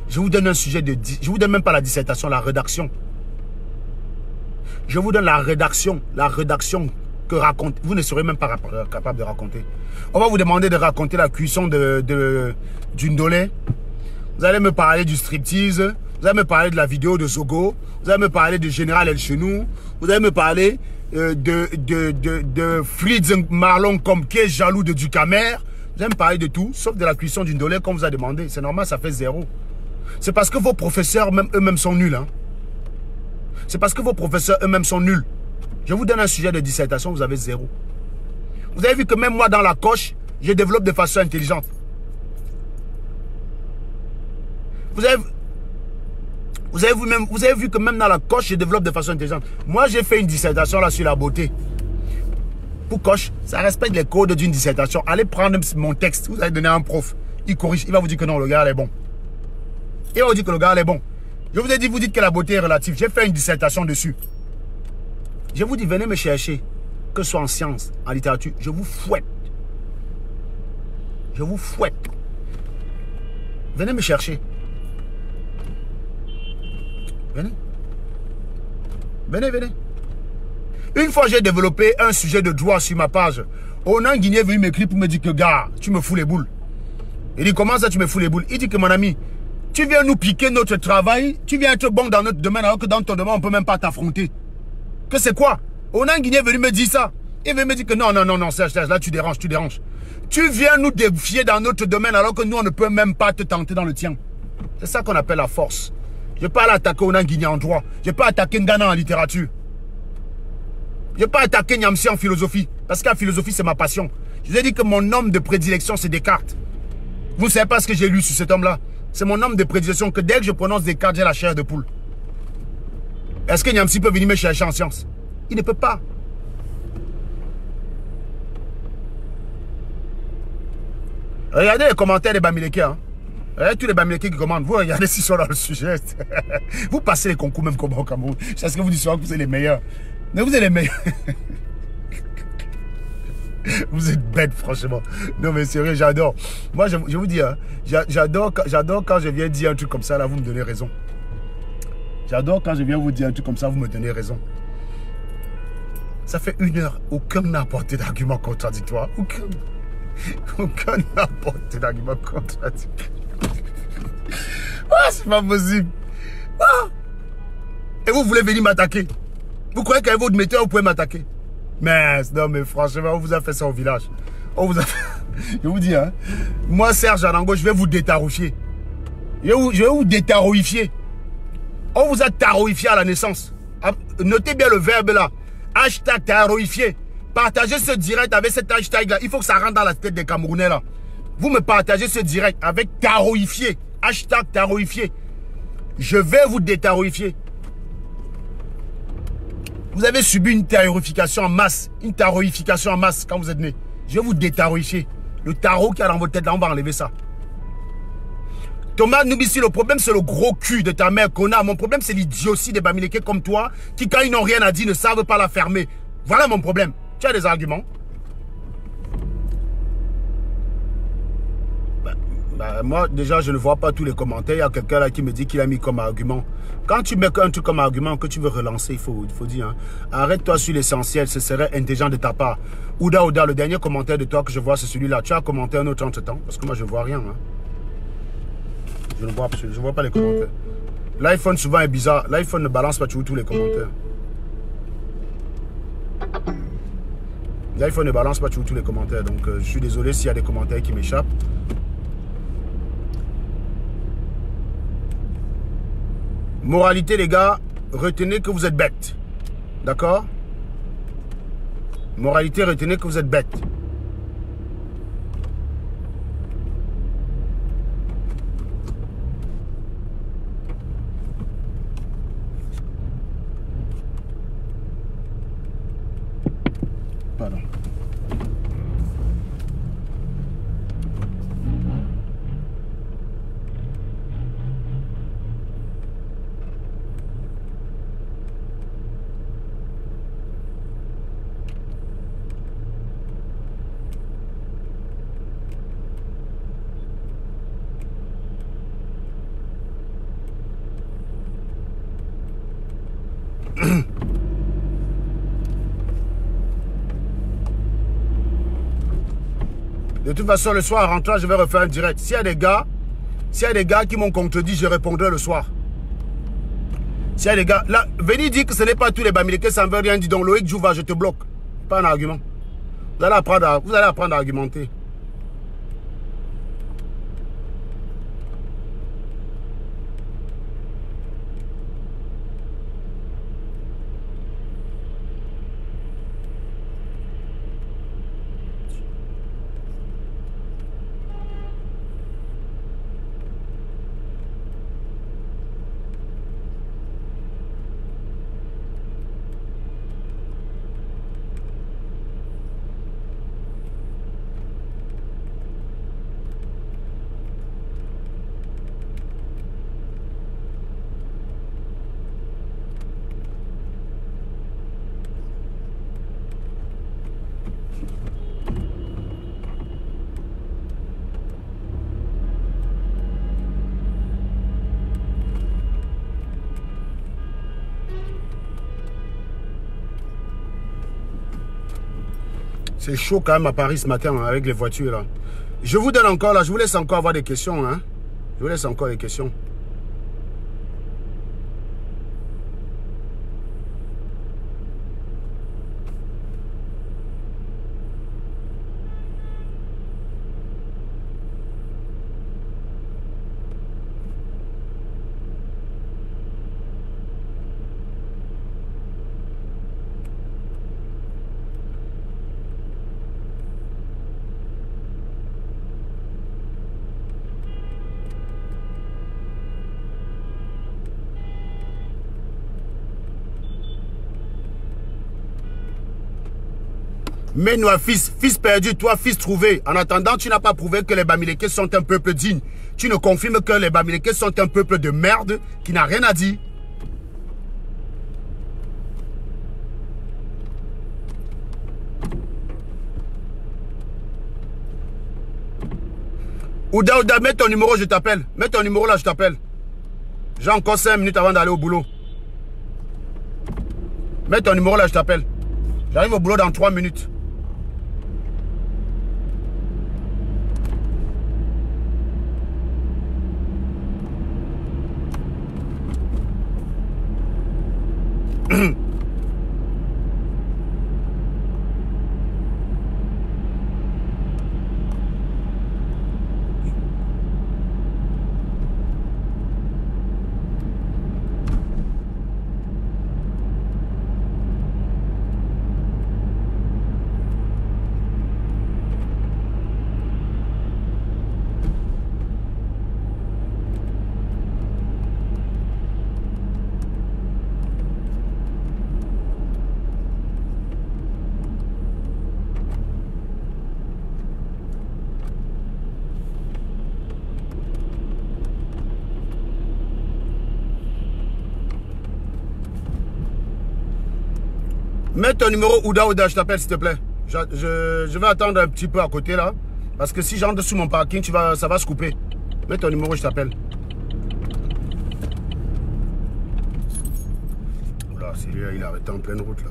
Je vous donne un sujet de... Je vous donne même pas la dissertation, la rédaction. Je vous donne la rédaction que raconte. Vous ne serez même pas capable de raconter. On va vous demander de raconter la cuisson du ndolé. Vous allez me parler du striptease. Vous allez me parler de la vidéo de Zogo. Vous allez me parler de Général El Chenou. Vous allez me parler de Fritz Marlon comme qui est jaloux de Ducamer. Vous allez me parler de tout, sauf de la cuisson du ndolé qu'on vous a demandé. C'est normal, ça fait 0. C'est parce que vos professeurs eux-mêmes sont nuls. Hein. C'est parce que vos professeurs eux-mêmes sont nuls. Je vous donne un sujet de dissertation, vous avez 0. Vous avez vu que même moi dans la coche, je développe de façon intelligente. Vous avez vu que même dans la coche, je développe de façon intelligente. Moi, j'ai fait une dissertation là sur la beauté. Pour coche, ça respecte les codes d'une dissertation. Allez prendre mon texte, vous allez donner à un prof. Il corrige, il va vous dire que non, le gars est bon. Il va vous dire que le gars est bon. Je vous ai dit, vous dites que la beauté est relative. J'ai fait une dissertation dessus. Je vous dis, venez me chercher. Que ce soit en sciences, en littérature, je vous fouette. Je vous fouette. Venez me chercher. Venez. Venez, venez. Une fois, j'ai développé un sujet de droit sur ma page. Onan Guiné est venu m'écrire pour me dire que, gars, tu me fous les boules. Il dit, comment ça, tu me fous les boules? Il dit que, mon ami, tu viens nous piquer notre travail, tu viens être bon dans notre domaine, alors que dans ton domaine, on ne peut même pas t'affronter. Que c'est quoi? Onan Guiné est venu me dire ça. Il veut me dire que non, Serge, là, tu déranges. Tu viens nous défier dans notre domaine, alors que nous, on ne peut même pas te tenter dans le tien. C'est ça qu'on appelle la force. Je ne vais pas aller attaquer Onan Guiné en droit. Je ne vais pas attaquer Ngana en littérature. Je ne vais pas attaquer Nyamsi en philosophie. Parce que la philosophie, c'est ma passion. Je vous ai dit que mon homme de prédilection, c'est Descartes. Vous ne savez pas ce que j'ai lu sur cet homme-là. C'est mon homme de prédilection que dès que je prononce Descartes, j'ai la chair de poule. Est-ce que Nyamsi peut venir me chercher en sciences? Il ne peut pas. Regardez les commentaires des Bamileke. Hein. Regardez tous les Bamileke qui commandent. Vous regardez s'ils sont dans le sujet. Vous passez les concours même comme au Cameroun. C'est ce que vous dites souvent que vous êtes les meilleurs. Mais vous êtes les meilleurs. Vous êtes bêtes, franchement. Non, mais sérieux, j'adore. Moi, je vous dis, hein, j'adore quand je viens dire un truc comme ça, là, vous me donnez raison. J'adore quand je viens vous dire un truc comme ça, vous me donnez raison. Ça fait 1 heure, aucun n'a apporté d'argument contradictoire. Aucun n'a apporté d'argument contradictoire. Ah, c'est pas possible. Ah. Et vous voulez venir m'attaquer? Vous croyez qu'avec votre méthode, vous pouvez m'attaquer? Mais non, mais franchement, on vous a fait ça au village. On vous a fait... Je vous dis, hein. Moi, Serge Anango, je vais vous détaroifier. Je vais vous détaroifier. On vous a taroifié à la naissance. Notez bien le verbe là. Hashtag taroifié. Partagez ce direct avec cet hashtag là. Il faut que ça rentre dans la tête des Camerounais là. Vous me partagez ce direct avec taroifié. Hashtag taroifié. Je vais vous détaroifier. Vous avez subi une tarorification en masse. Une taroification en masse quand vous êtes né. Je vais vous détaroifier. Le tarot qui a dans votre tête là, on va enlever ça. Thomas Noubissi, le problème c'est le gros cul de ta mère qu'on a. Mon problème c'est l'idiotie des Bamileke comme toi qui quand ils n'ont rien à dire ne savent pas la fermer. Voilà mon problème. Tu as des arguments? Bah, moi, déjà, je ne vois pas tous les commentaires. Il y a quelqu'un là qui me dit qu'il a mis comme argument. Quand tu mets un truc comme argument que tu veux relancer, il faut dire, hein, arrête-toi sur l'essentiel, ce serait intelligent de ta part. Ouda, le dernier commentaire de toi que je vois, c'est celui-là. Tu as commenté un autre entre-temps, parce que moi, je ne vois rien. Hein. Je ne vois pas les commentaires. L'iPhone, souvent, est bizarre. L'iPhone ne balance pas toujours tous les commentaires. L'iPhone ne balance pas toujours tous les commentaires. Donc, je suis désolé s'il y a des commentaires qui m'échappent. Moralité, les gars, retenez que vous êtes bêtes. D'accord? Moralité, retenez que vous êtes bêtes. Pardon. De toute façon, le soir, en rentrant, je vais refaire un direct. S'il y a des gars qui m'ont contredit, je répondrai le soir. S'il y a des gars... Là, venez dire que ce n'est pas tous les Bamileke, ça ne veut rien dire. Donc, Loïc Jouva, je te bloque. Pas un argument. Vous allez apprendre à argumenter. C'est chaud quand même à Paris ce matin hein, avec les voitures là. Je vous donne encore là, je vous laisse encore avoir des questions. Hein. Je vous laisse encore des questions. Mais nous, fils perdu, toi, fils trouvé. En attendant, tu n'as pas prouvé que les Bamileke sont un peuple digne. Tu ne confirmes que les Bamileke sont un peuple de merde qui n'a rien à dire. Ouda, mets ton numéro, je t'appelle. Mets ton numéro là, je t'appelle. J'ai encore 5 minutes avant d'aller au boulot. Mets ton numéro là, je t'appelle. J'arrive au boulot dans 3 minutes. Mets ton numéro Ouda, je t'appelle s'il te plaît. Je vais attendre un petit peu à côté là. Parce que si j'entre sur mon parking, ça va se couper. Mets ton numéro, je t'appelle. Oula, c'est lui, il a arrêté en pleine route là.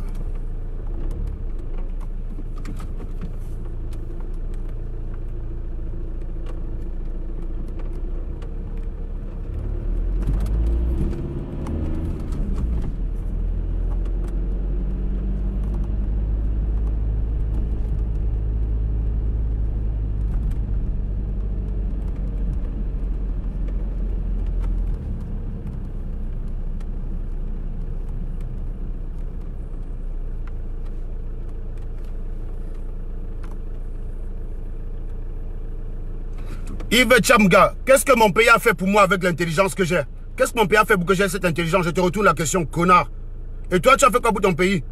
Yves Chamga, qu'est-ce que mon pays a fait pour moi avec l'intelligence que j'ai? Qu'est-ce que mon pays a fait pour que j'ai cette intelligence? Je te retourne la question, connard. Et toi, tu as fait quoi pour ton pays?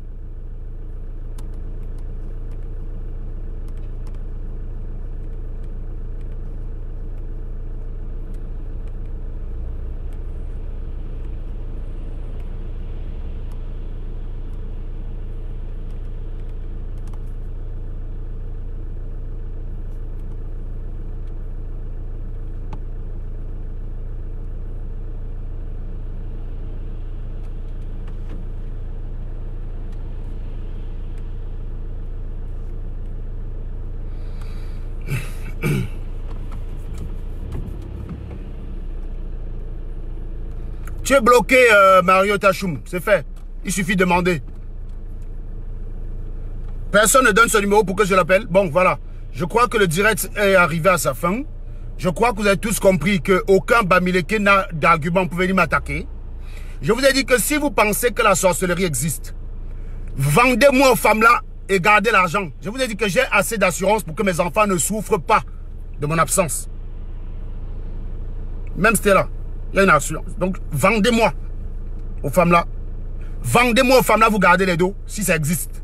Tu es bloqué, Mario Tachoum. C'est fait. Il suffit de demander. Personne ne donne ce numéro pour que je l'appelle. Bon, voilà. Je crois que le direct est arrivé à sa fin. Je crois que vous avez tous compris qu'aucun Bamileke n'a d'argument pour venir m'attaquer. Je vous ai dit que si vous pensez que la sorcellerie existe, vendez-moi aux femmes là et gardez l'argent. Je vous ai dit que j'ai assez d'assurance pour que mes enfants ne souffrent pas de mon absence. Même Stella. Il y a une assurance. Donc, vendez-moi aux femmes là. Vendez-moi aux femmes là, vous gardez les dos, si ça existe.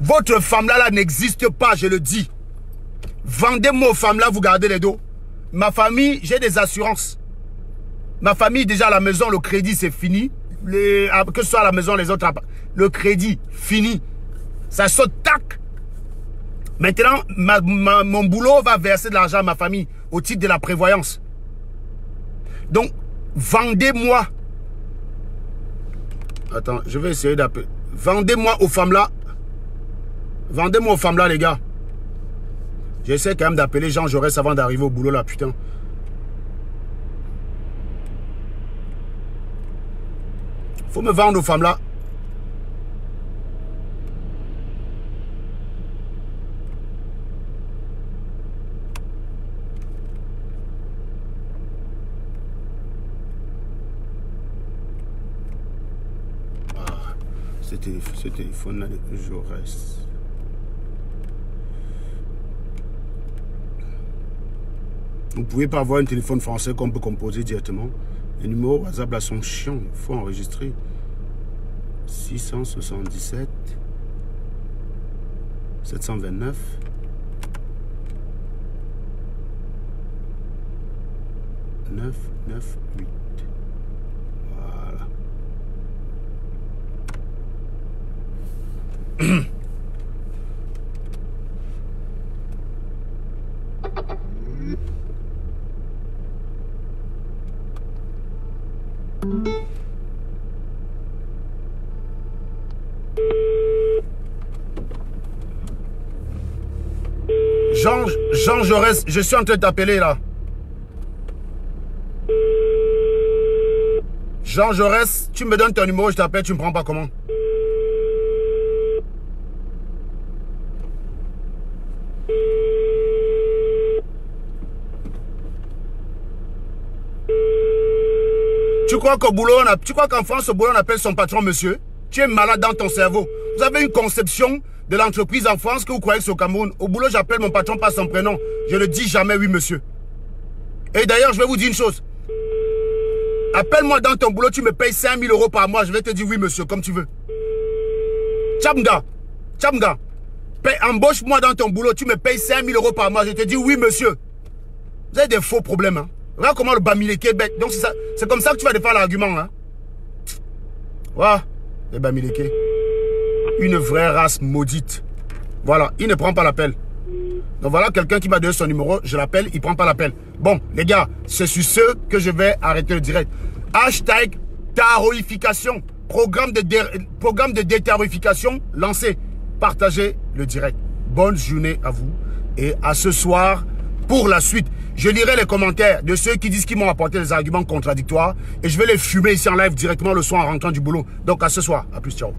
Votre femme là n'existe pas, je le dis. Vendez-moi aux femmes là, vous gardez les dos. Ma famille, j'ai des assurances. Ma famille, déjà à la maison, le crédit, c'est fini. Que ce soit à la maison, les autres, le crédit, fini. Ça saute, tac. Maintenant, mon boulot va verser de l'argent à ma famille au titre de la prévoyance. Donc, vendez-moi. Attends, je vais essayer d'appeler. Vendez-moi aux femmes là. Vendez-moi aux femmes là, les gars. J'essaie quand même d'appeler Jean Jaurès avant d'arriver au boulot là, putain. Faut me vendre aux femmes là. Ce téléphone-là de Jaurès. Vous ne pouvez pas avoir un téléphone français qu'on peut composer directement. Les numéros WhatsApp là sont chiants. Il faut enregistrer. 677 729 998. Voilà. Jean Jaurès, je suis en train de t'appeler là. Jean Jaurès, tu me donnes ton numéro, je t'appelle, tu me prends pas comment? Tu crois qu'au boulot, tu crois qu'en France, au boulot, on appelle son patron monsieur? Tu es malade dans ton cerveau. Vous avez une conception de l'entreprise en France que vous croyez que c'est au Cameroun. Au boulot, j'appelle mon patron par son prénom. Je ne dis jamais oui, monsieur. Et d'ailleurs, je vais vous dire une chose. Appelle-moi dans ton boulot, tu me payes 5 000 € par mois. Je vais te dire oui, monsieur, comme tu veux. Chamga, embauche-moi dans ton boulot, tu me payes 5 000 € par mois. Je te dis oui, monsieur. Vous avez des faux problèmes, hein. Regarde comment le Bamileke est bête. Donc c'est comme ça que tu vas défendre l'argument, hein. Voilà, les Bamileke. Une vraie race maudite. Voilà, il ne prend pas l'appel. Donc voilà quelqu'un qui m'a donné son numéro, je l'appelle, il ne prend pas l'appel. Bon, les gars, c'est sur ce que je vais arrêter le direct. Hashtag terrorification, programme de déterrorification lancé. Partagez le direct. Bonne journée à vous et à ce soir pour la suite. Je lirai les commentaires de ceux qui disent qu'ils m'ont apporté des arguments contradictoires et je vais les fumer ici en live directement le soir en rentrant du boulot. Donc à ce soir, à plus, ciao.